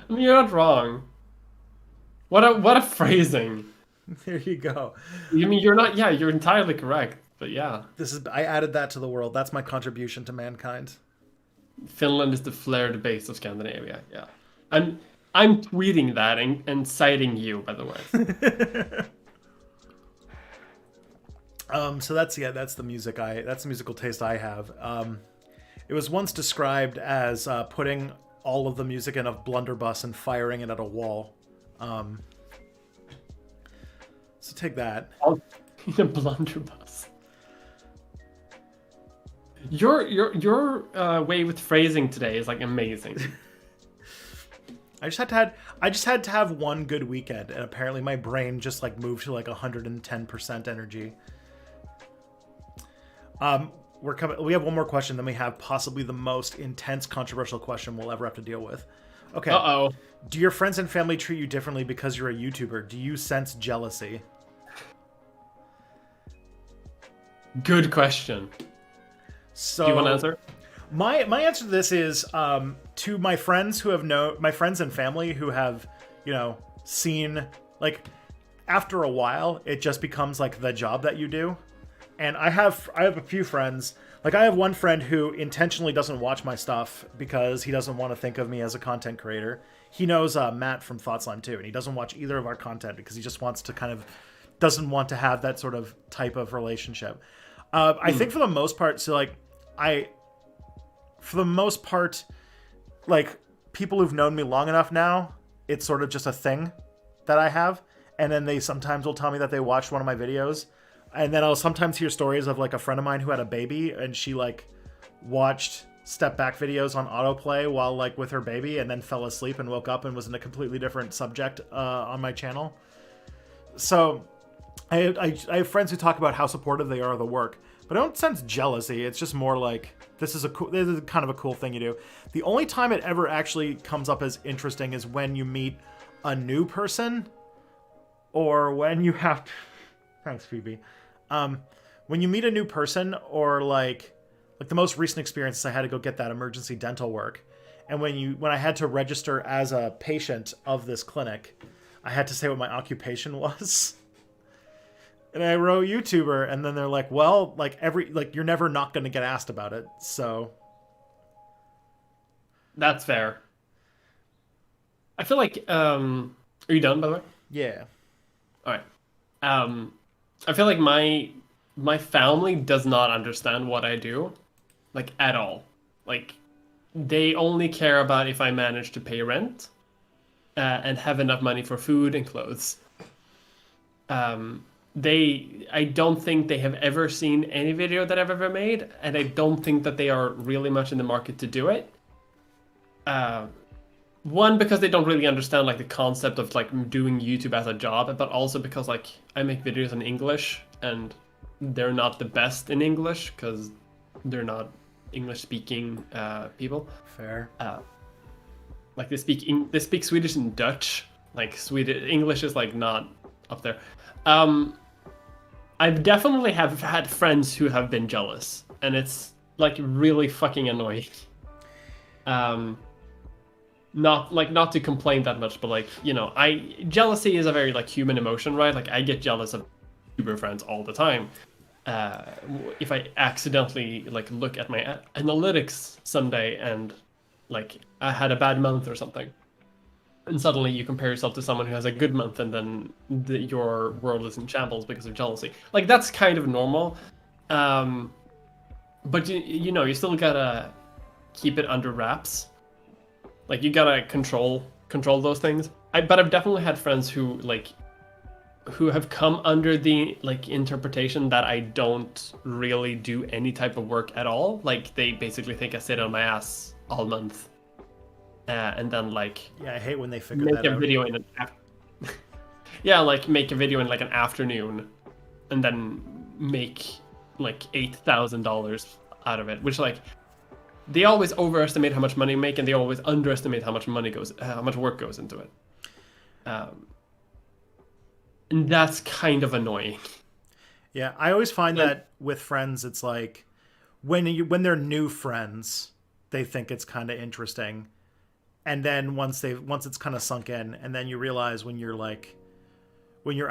mean, you're not wrong. What a phrasing. There you go. You mean you're not? Yeah, you're entirely correct. But yeah, I added that to the world. That's my contribution to mankind. Finland is the flared base of Scandinavia. Yeah, I'm tweeting that and citing you, by the way. So that's the that's the musical taste I have. It was once described as putting all of the music in a blunderbuss and firing it at a wall. So take that. In a blunderbuss. Your way with phrasing today is like amazing. I just had to have one good weekend, and apparently my brain just like moved to like 110% energy. We have one more question, then we have possibly the most intense controversial question we'll ever have to deal with. Okay. Uh-oh. Do your friends and family treat you differently because you're a YouTuber? Do you sense jealousy? Good question. So, do you want to answer? My answer to this is to my friends my friends and family who have, seen, like, after a while, it just becomes like the job that you do. And I have a few friends. Like, I have one friend who intentionally doesn't watch my stuff because he doesn't want to think of me as a content creator. He knows Matt from Thoughtslime too, and he doesn't watch either of our content because he just wants to doesn't want to have that sort of type of relationship. I think for the most part, like, people who've known me long enough now, it's sort of just a thing that I have. And then they sometimes will tell me that they watched one of my videos. And then I'll sometimes hear stories of like a friend of mine who had a baby and she like watched step back videos on autoplay while like with her baby and then fell asleep and woke up and was in a completely different subject on my channel. So I have friends who talk about how supportive they are of the work, but I don't sense jealousy. It's just more like, this is kind of a cool thing you do. The only time it ever actually comes up as interesting is when you meet a new person or when you have to... Thanks, Phoebe. When you meet a new person, or like the most recent experience, I had to go get that emergency dental work, and when I had to register as a patient of this clinic, I had to say what my occupation was, and I wrote YouTuber, and then they're like, well, you're never not going to get asked about it, so that's fair. I feel like are you done, by the way? Yeah. All right. I feel like my family does not understand what I do, like, at all. Like, they only care about if I manage to pay rent and have enough money for food and clothes. I don't think they have ever seen any video that I've ever made, and I don't think that they are really much in the market to do it. One, because they don't really understand like the concept of like doing YouTube as a job, but also because like I make videos in English and they're not the best in English because they're not English speaking people. Fair. Like they speak Swedish and Dutch. Like English is like not up there. I've definitely have had friends who have been jealous, and it's like really fucking annoying. Not to complain that much, but like, jealousy is a very like human emotion, right? Like I get jealous of YouTuber friends all the time. If I accidentally like look at my analytics someday and like I had a bad month or something, and suddenly you compare yourself to someone who has a good month, and then your world is in shambles because of jealousy. Like that's kind of normal, but you still gotta keep it under wraps. Like you gotta control those things. But I've definitely had friends who who have come under the like interpretation that I don't really do any type of work at all. Like they basically think I sit on my ass all month, and then like Yeah, I hate when they figure make that a out. video in an yeah, like make a video in like an afternoon, and then make like $8,000 out of it. Which like they always overestimate how much money you make, and they always underestimate how much work goes into it. And that's kind of annoying. Yeah, I always find that with friends, it's like when they're new friends, they think it's kind of interesting, and then once it's kind of sunk in, and then you realize when you're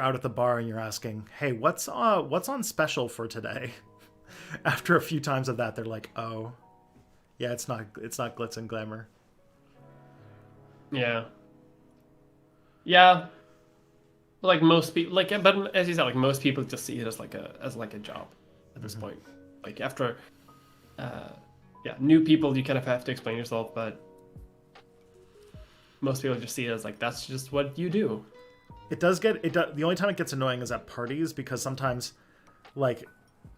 out at the bar and you're asking, "Hey, what's on special for today?" After a few times of that, they're like, "Oh, yeah, it's not glitz and glamour." Yeah. Yeah. Like most people, like, but as you said, like most people just see it as like a job at this point. Like after, yeah, new people, you kind of have to explain yourself, but most people just see it as like that's just what you do. The only time it gets annoying is at parties, because sometimes, like,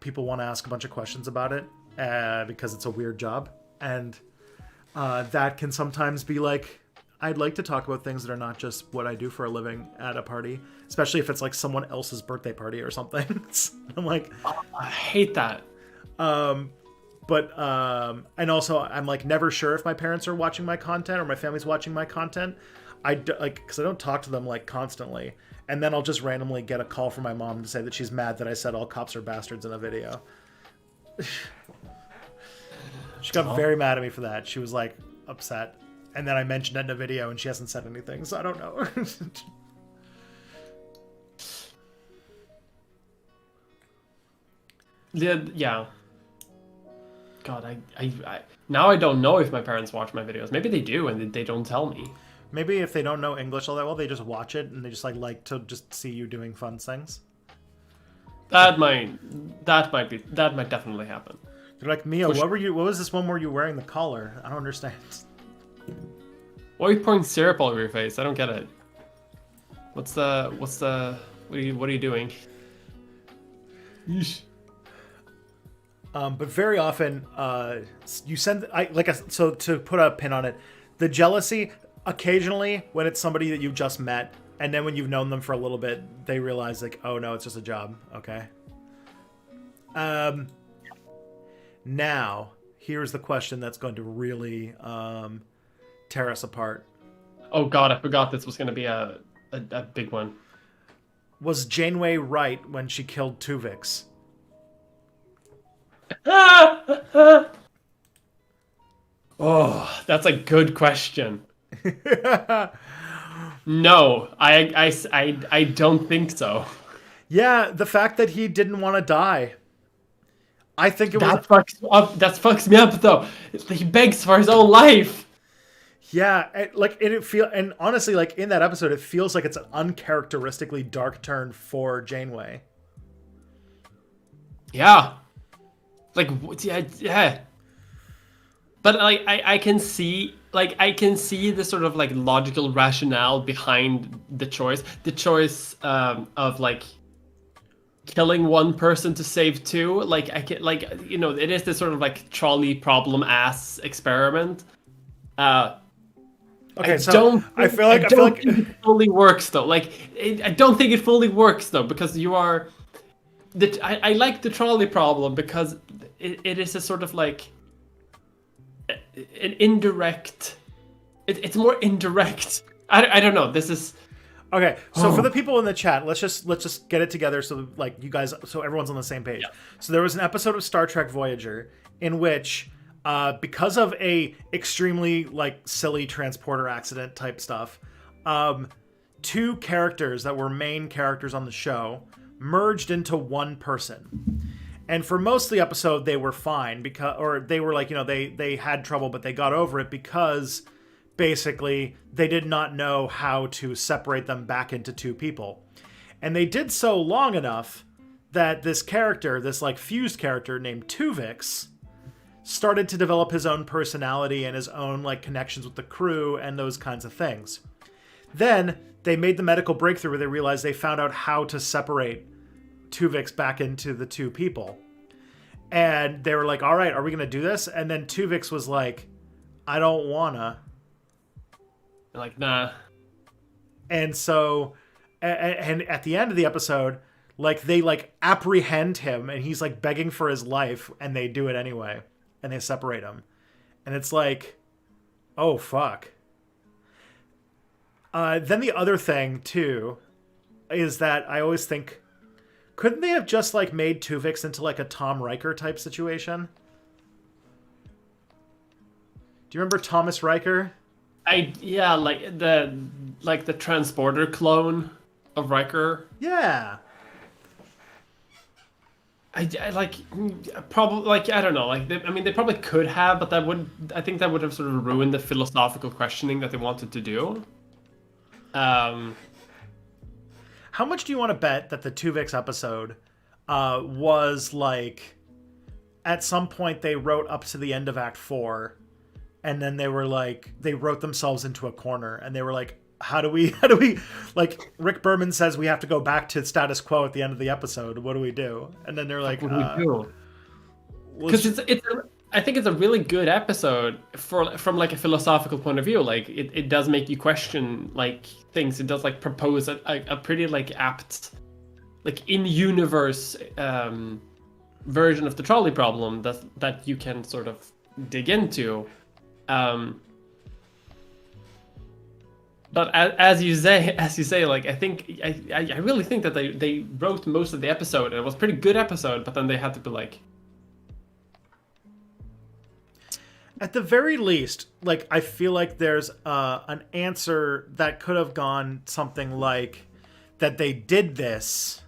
people want to ask a bunch of questions about it because it's a weird job, and that can sometimes be like, I'd like to talk about things that are not just what I do for a living at a party, especially if it's like someone else's birthday party or something. I'm like, oh, I hate that. But and also I'm like never sure if my parents are watching my content or my family's watching my content. Because I don't talk to them like constantly, and then I'll just randomly get a call from my mom to say that she's mad that I said all cops are bastards in a video. She got very mad at me for that. She was like upset. And then I mentioned it in a video, and she hasn't said anything, so I don't know. Yeah. God, I now I don't know if my parents watch my videos. Maybe they do, and they don't tell me. Maybe if they don't know English all that well, they just watch it, and they just like to just see you doing fun things. That might definitely happen. They're like, Mia, what was this one where you were wearing the collar? I don't understand. Why are you pouring syrup all over your face? I don't get it. What are you doing? Yeesh. But very often, you send so to put a pin on it, the jealousy occasionally when it's somebody that you just met, and then when you've known them for a little bit, they realize like, oh no, it's just a job. Okay. Now here's the question that's going to really tear us apart. Oh God, I forgot this was going to be a big one. Was Janeway right when she killed Tuvix? Oh, that's a good question. No, I don't think so. Yeah, the fact that he didn't want to die. I think it was... That fucks me up, though. He begs for his own life. Yeah, and honestly, like in that episode, it feels like it's an uncharacteristically dark turn for Janeway. Yeah. Like, yeah. But like, I can see the sort of like logical rationale behind the choice. The choice of like killing one person to save two. Like it is this sort of like trolley problem ass experiment. Okay, I feel like it fully works though. Like I don't think it fully works though, because you are. I like the trolley problem because it is a sort of like an indirect. It's more indirect. I don't know. This is okay. So for the people in the chat, let's just get it together so like you guys, so everyone's on the same page. Yeah. So there was an episode of Star Trek Voyager in which, because of a extremely like silly transporter accident type stuff, two characters that were main characters on the show merged into one person. And for most of the episode, they were fine they were like, they had trouble, but they got over it because basically they did not know how to separate them back into two people. And they did so long enough that this character, this like fused character named Tuvix, started to develop his own personality and his own like connections with the crew and those kinds of things. Then they made the medical breakthrough where they realized they found out how to separate Tuvix back into the two people. And they were like, all right, are we going to do this? And then Tuvix was like, I don't wanna. Like, nah. And so, and at the end of the episode, like they like apprehend him and he's like begging for his life and they do it anyway. And they separate him. And it's like, oh, fuck. Then the other thing, too, is that I always think, couldn't they have just like made Tuvix into like a Tom Riker type situation? Do you remember Thomas Riker? Yeah, like the transporter clone of Riker. Yeah. I like probably like I don't know like they probably could have, but I think that would have sort of ruined the philosophical questioning that they wanted to do. How much do you want to bet that the Tuvix episode was like at some point they wrote up to the end of Act 4 and then they were like they wrote themselves into a corner and they were like how do we like Rick Berman says we have to go back to status quo at the end of the episode, what do we do? And then they're like what do we do? Because I think it's a really good episode from like a philosophical point of view. Like it does make you question like things. It does like propose a pretty like apt like in universe version of the trolley problem that you can sort of dig into. But as you say, like I think I really think that they wrote most of the episode and it was a pretty good episode, but then they had to be like, at the very least, like I feel like there's an answer that could have gone something like that they did this,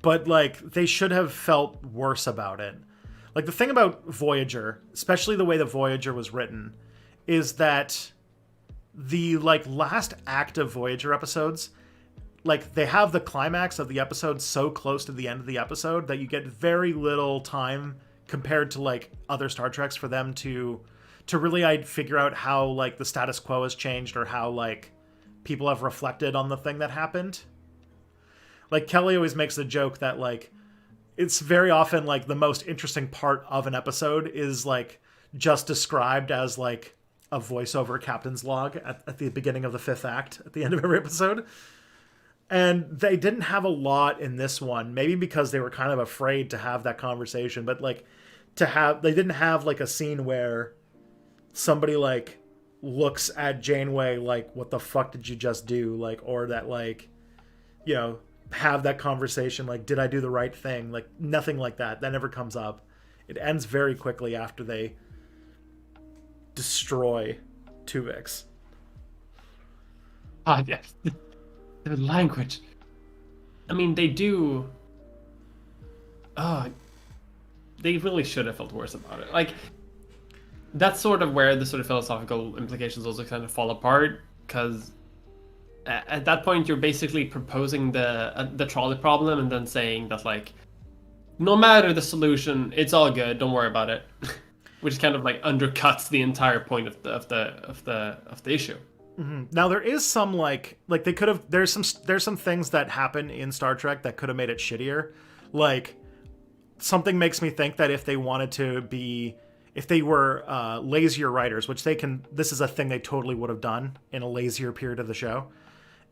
but like they should have felt worse about it. Like the thing about Voyager, especially the way the Voyager was written, is that the like last act of Voyager episodes, like they have the climax of the episode so close to the end of the episode that you get very little time compared to like other Star Treks for them to really figure out how like the status quo has changed or how like people have reflected on the thing that happened. Like Kelly always makes the joke that like it's very often like the most interesting part of an episode is like just described as like a voiceover captain's log at the beginning of the 5th act at the end of every episode. And they didn't have a lot in this one, maybe because they were kind of afraid to have that conversation, but like they didn't have like a scene where somebody like looks at Janeway like, what the fuck did you just do? Like, or that like, you know, have that conversation like, did I do the right thing? Like nothing like that. That never comes up. It ends very quickly after they destroy Tuvix. ah, yes, the language. I mean, they do. Oh, they really should have felt worse about it. Like, that's sort of where the sort of philosophical implications also kind of fall apart, because at that point you're basically proposing the trolley problem and then saying that like, no matter the solution, it's all good. Don't worry about it. Which kind of like undercuts the entire point of the issue. Mm-hmm. Now there is some like they could have there's some things that happen in Star Trek that could have made it shittier. Like something makes me think that if they were lazier writers, which this is a thing they totally would have done in a lazier period of the show,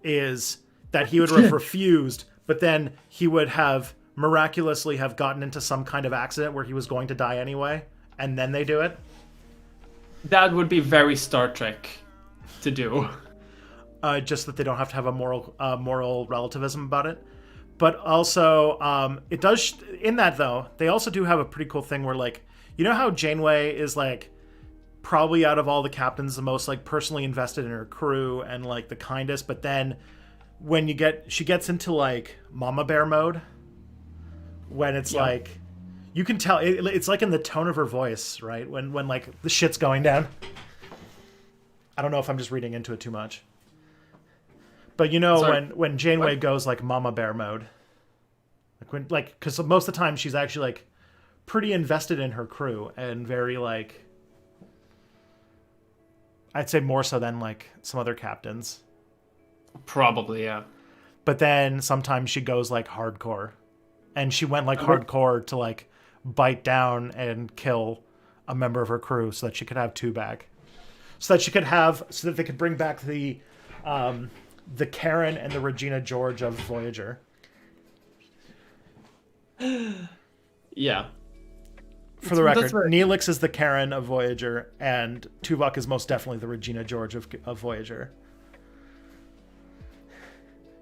is that he would have refused, but then he would have miraculously have gotten into some kind of accident where he was going to die anyway. And then they do it? That would be very Star Trek to do. Just that they don't have to have a moral relativism about it. But also, it does... In that, though, they also do have a pretty cool thing where, like... You know how Janeway is, like, probably out of all the captains the most, like, personally invested in her crew and, like, the kindest, but then when she gets into, like, mama bear mode, when it's, like... You can tell it's like in the tone of her voice, right? When like the shit's going down. I don't know if I'm just reading into it too much. But you know, when Janeway goes like mama bear mode, because most of the time she's actually like pretty invested in her crew and very like, I'd say more so than like some other captains. Probably, yeah. But then sometimes she goes like hardcore, and she went like hardcore to like bite down and kill a member of her crew so that she could have two back, so that they could bring back the Karen and the Regina George of Voyager. Yeah. For the record, Neelix is the Karen of Voyager, and Tuvok is most definitely the Regina George of Voyager.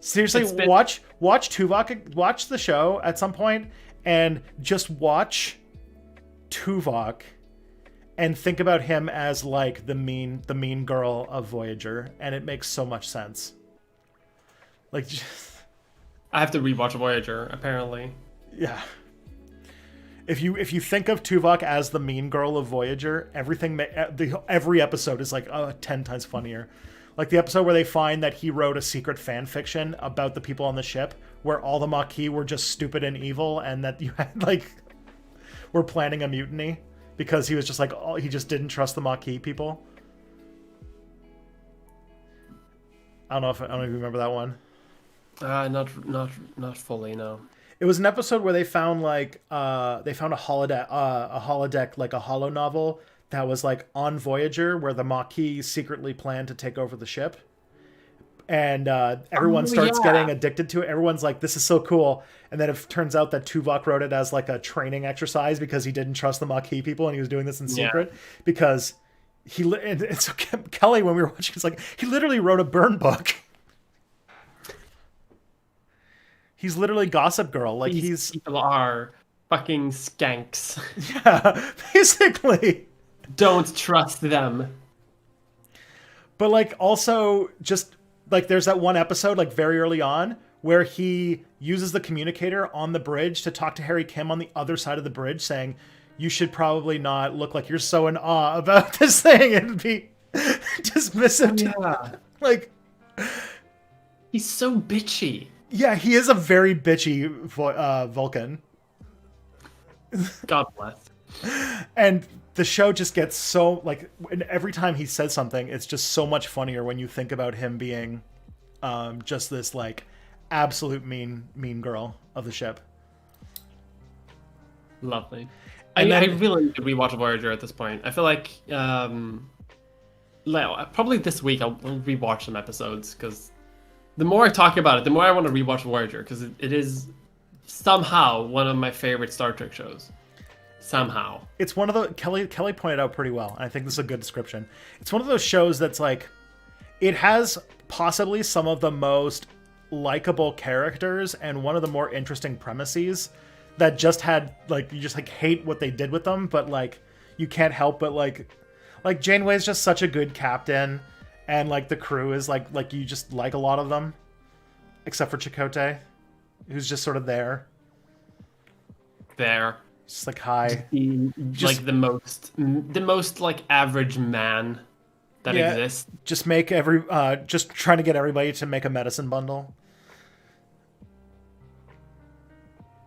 Seriously, watch Tuvok, watch the show at some point, and just watch Tuvok, and think about him as like the mean girl of Voyager, and it makes so much sense. Like, just... I have to rewatch Voyager, apparently. Yeah. If you think of Tuvok as the mean girl of Voyager, every episode is like 10 times funnier. Like the episode where they find that he wrote a secret fan fiction about the people on the ship, where all the Maquis were just stupid and evil, and that you had like were planning a mutiny because he was just like he just didn't trust the Maquis people. I don't know if you remember that one. Not fully, no. It was an episode where they found like a holodeck, like a holo novel that was like on Voyager, where the Maquis secretly planned to take over the ship, and everyone starts getting addicted to it. Everyone's like, "This is so cool!" And then it turns out that Tuvok wrote it as like a training exercise because he didn't trust the Maquis people, and he was doing this in secret because and so Kelly, when we were watching, it's like he literally wrote a burn book. He's literally Gossip Girl. Like These people are fucking skanks. Yeah, basically. Don't trust them. But like also just like there's that one episode like very early on where he uses the communicator on the bridge to talk to Harry Kim on the other side of the bridge, saying, "You should probably not look like you're so in awe about this thing," and be dismissive. Yeah. Like, he's so bitchy. Yeah, he is a very bitchy Vulcan. God bless. And the show just gets so like, and every time he says something, it's just so much funnier when you think about him being just this like absolute mean girl of the ship. Lovely. I really need to rewatch Voyager at this point. I feel like probably this week I'll rewatch some episodes, because the more I talk about it, the more I want to rewatch Voyager, because it is somehow one of my favorite Star Trek shows. Somehow. It's one of the... Kelly pointed out pretty well, and I think this is a good description. It's one of those shows that's like... It has possibly some of the most likable characters and one of the more interesting premises that just had, like, you just, like, hate what they did with them, but, like, you can't help but, like Janeway's just such a good captain, and, like, the crew is, like you just like a lot of them, except for Chakotay, who's just sort of there. Just like, hi. Like the most like average man that exists. Just just trying to get everybody to make a medicine bundle.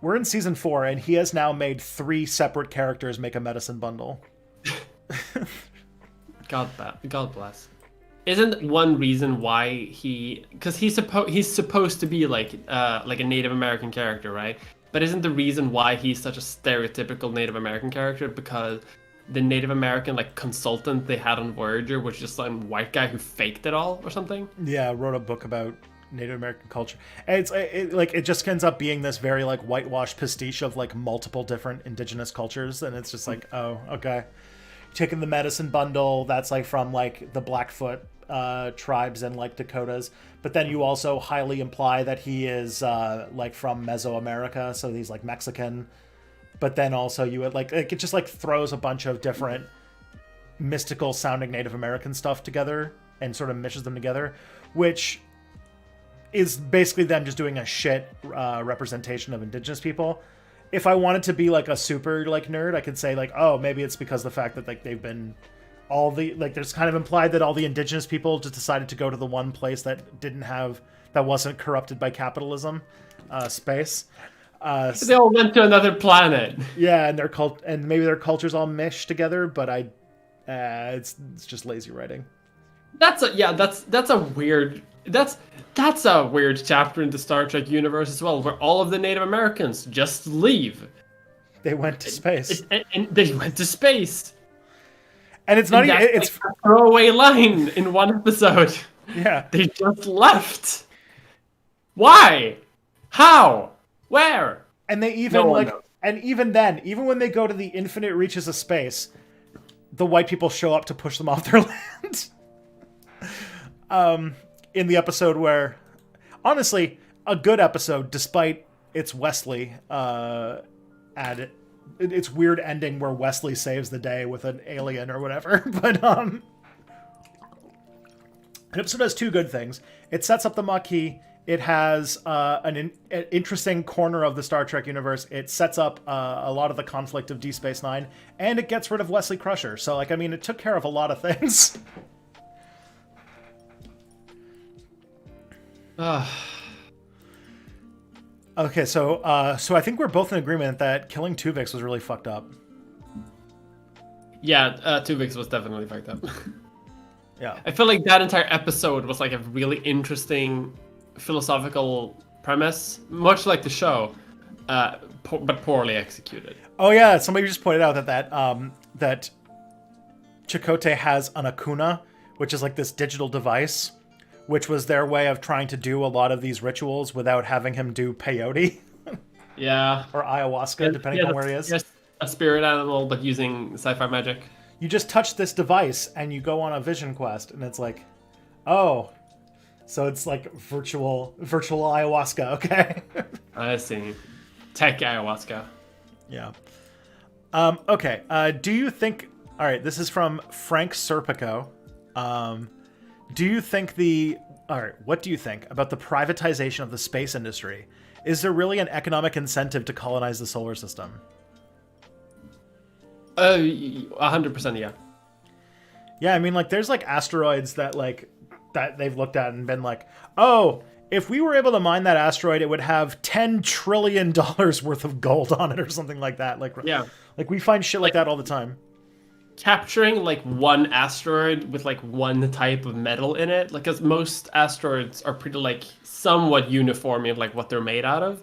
We're in season 4, and he has now made 3 separate characters make a medicine bundle. God bless. Isn't one reason why because he's supposed to be like a Native American character, right? But isn't the reason why he's such a stereotypical Native American character because the Native American like consultant they had on Voyager was just some white guy who faked it all or something? Yeah, wrote a book about Native American culture. And it just ends up being this very like whitewashed pastiche of like multiple different indigenous cultures, and it's just like, oh, okay. Taking the medicine bundle, that's like from like the Blackfoot tribes and like Dakotas, but then you also highly imply that he is like from Mesoamerica, so he's like Mexican. But then also you would like it just like throws a bunch of different mystical sounding Native American stuff together and sort of meshes them together, which is basically them just doing a shit representation of indigenous people. If I wanted to be like a super like nerd, I could say like, oh, maybe it's because of the fact that like they've been there's kind of implied that all the indigenous people just decided to go to the one place that wasn't corrupted by capitalism, space. They all went to another planet. Yeah, and maybe their cultures all meshed together, but it's just lazy writing. That's a weird That's a weird chapter in the Star Trek universe as well, where all of the Native Americans just leave. They went to space. And they went to space. And it's not And even, that's it's, like a throwaway line in one episode. yeah. They just left. Why? How? Where? And they even, No one like, knows. and even then, even when they go to the infinite reaches of space, the white people show up to push them off their land. In the episode where, honestly, a good episode, despite its Wesley, its weird ending where Wesley saves the day with an alien or whatever. But, an episode has two good things. It sets up the Maquis. It has an interesting corner of the Star Trek universe. It sets up a lot of the conflict of Deep Space Nine, and it gets rid of Wesley Crusher. So, like, I mean, it took care of a lot of things. Okay, so I think we're both in agreement that killing Tuvix was really fucked up. Yeah, Tuvix was definitely fucked up. Yeah. I feel like that entire episode was like a really interesting philosophical premise, much like the show, but poorly executed. Oh yeah, somebody just pointed out that Chakotay has an Akuna, which is like this digital device, which was their way of trying to do a lot of these rituals without having him do peyote. Yeah. Or ayahuasca, depending on where he is. Yes, a spirit animal, but using sci-fi magic. You just touch this device and you go on a vision quest, and it's like, oh, so it's like virtual ayahuasca, okay? I see. Tech ayahuasca. Yeah. Okay. Do you think? All right. This is from Frank Serpico. Do you think all right, what do you think about the privatization of the space industry? Is there really an economic incentive to colonize the solar system? 100% yeah. Yeah, I mean, like, there's like asteroids that they've looked at and been like, oh, if we were able to mine that asteroid, it would have $10 trillion worth of gold on it or something like that. Like, Yeah. like we find shit like that all the time. Capturing like one asteroid with like one type of metal in it, like, because most asteroids are pretty like somewhat uniform in like what they're made out of.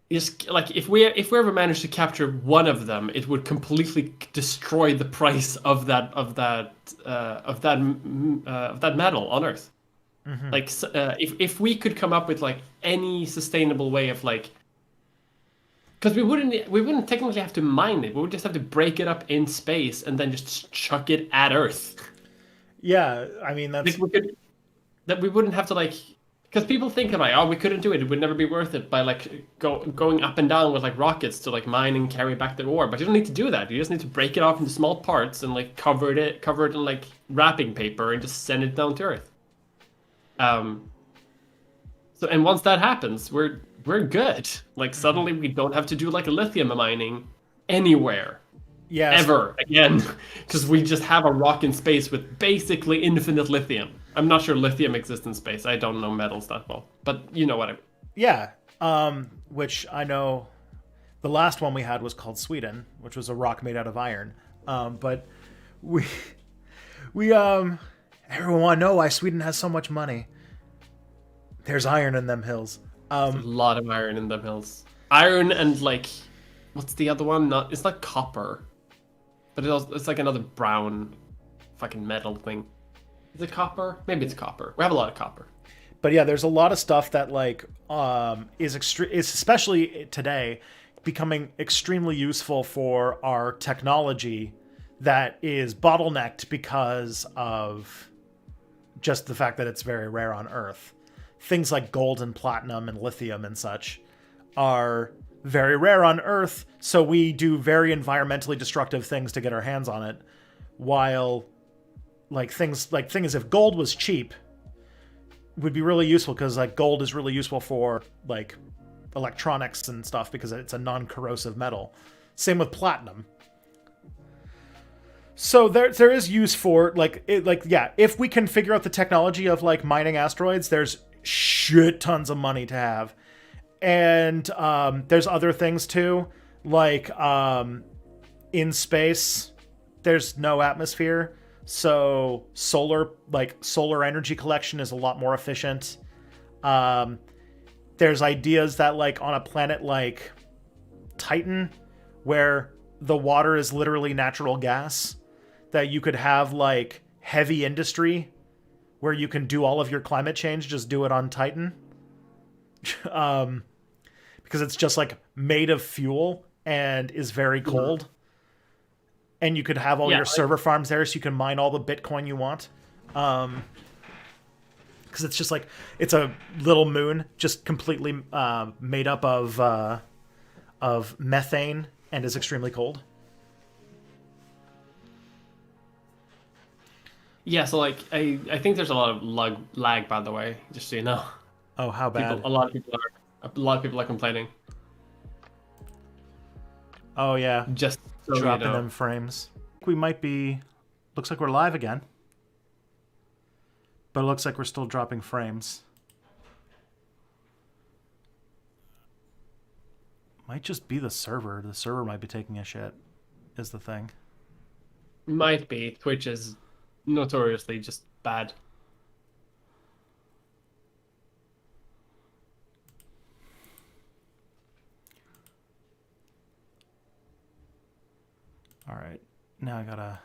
Is like if we ever managed to capture one of them, it would completely destroy the price of that metal on Earth. Mm-hmm. Like if we could come up with like any sustainable way of like, because we wouldn't technically have to mine it. We would just have to break it up in space and then just chuck it at Earth. Yeah, I mean, that's... Like we wouldn't have to like, because people think of like, oh, we couldn't do it. It would never be worth it by like going up and down with like rockets to like mine and carry back the ore. But you don't need to do that. You just need to break it off into small parts and like cover it in like wrapping paper and just send it down to Earth. So, and once that happens, we're good. Like suddenly we don't have to do like a lithium mining anywhere. Yeah. Ever again. Because we just have a rock in space with basically infinite lithium. I'm not sure lithium exists in space. I don't know metals that well. But you know what I mean. Yeah. Which I know the last one we had was called Sweden, which was a rock made out of iron. But we everyone want to know why Sweden has so much money. There's iron in them hills. There's a lot of iron in them hills. Iron and like, what's the other one? It's not copper, but it's like another brown, fucking metal thing. Is it copper? Maybe it's copper. We have a lot of copper. But yeah, there's a lot of stuff that like is especially today becoming extremely useful for our technology that is bottlenecked because of just the fact that it's very rare on Earth. Things like gold and platinum and lithium and such are very rare on Earth, so we do very environmentally destructive things to get our hands on it. While things if gold was cheap, would be really useful, because like gold is really useful for like electronics and stuff because it's a non-corrosive metal. Same with platinum. So there is use for if we can figure out the technology of like mining asteroids, there's shit tons of money to have. And there's other things too, like in space there's no atmosphere, So solar energy collection is a lot more efficient. There's ideas that like on a planet like Titan, where the water is literally natural gas, that you could have like heavy industry where you can do all of your climate change, just do it on Titan. Because it's just like made of fuel and is very cold. And you could have all your server farms there so you can mine all the Bitcoin you want. Because it's just like, it's a little moon just completely made up of methane and is extremely cold. Yeah, so like I think there's a lot of lag, by the way, just so you know. Oh, how bad? A lot of people are complaining. Oh yeah, just so dropping them frames. We might be. Looks like we're live again, but it looks like we're still dropping frames. Might just be the server. The server might be taking a shit, is the thing. Might be. Twitch is notoriously just bad. All right, now I gotta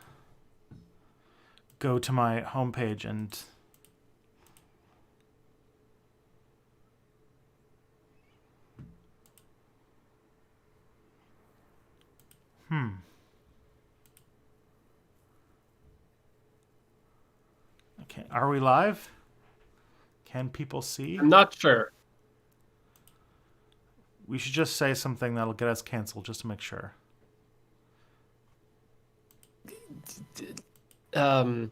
go to my homepage and Okay, are we live? Can people see? I'm not sure. We should just say something that'll get us canceled just to make sure. Gamers.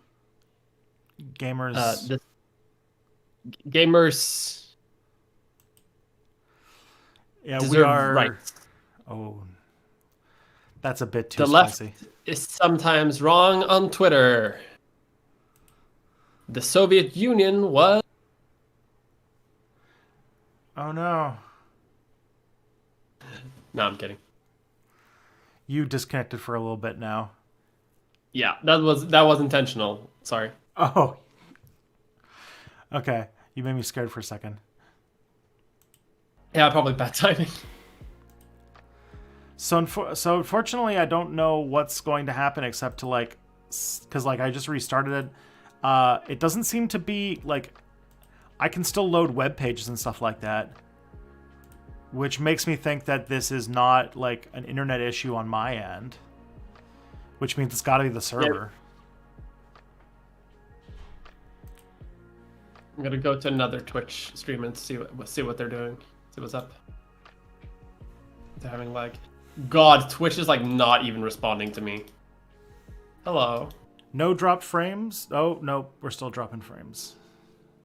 Gamers. Yeah, we are. Rights. Oh, that's a bit too spicy. The left is sometimes wrong on Twitter. The Soviet Union was. Oh no. No, I'm kidding. You disconnected for a little bit now. Yeah, that was intentional. Sorry. Oh. Okay, you made me scared for a second. Yeah, probably bad timing. So unfortunately, I don't know what's going to happen except to like, because like I just restarted it. It doesn't seem to be like, I can still load web pages and stuff like that, which makes me think that this is not like an internet issue on my end, which means it's got to be the server. Yeah. I'm gonna go to another Twitch stream and see what they're doing. See what's up. They're having lag. God, Twitch is like not even responding to me. Hello. No dropped frames? Oh, no, we're still dropping frames.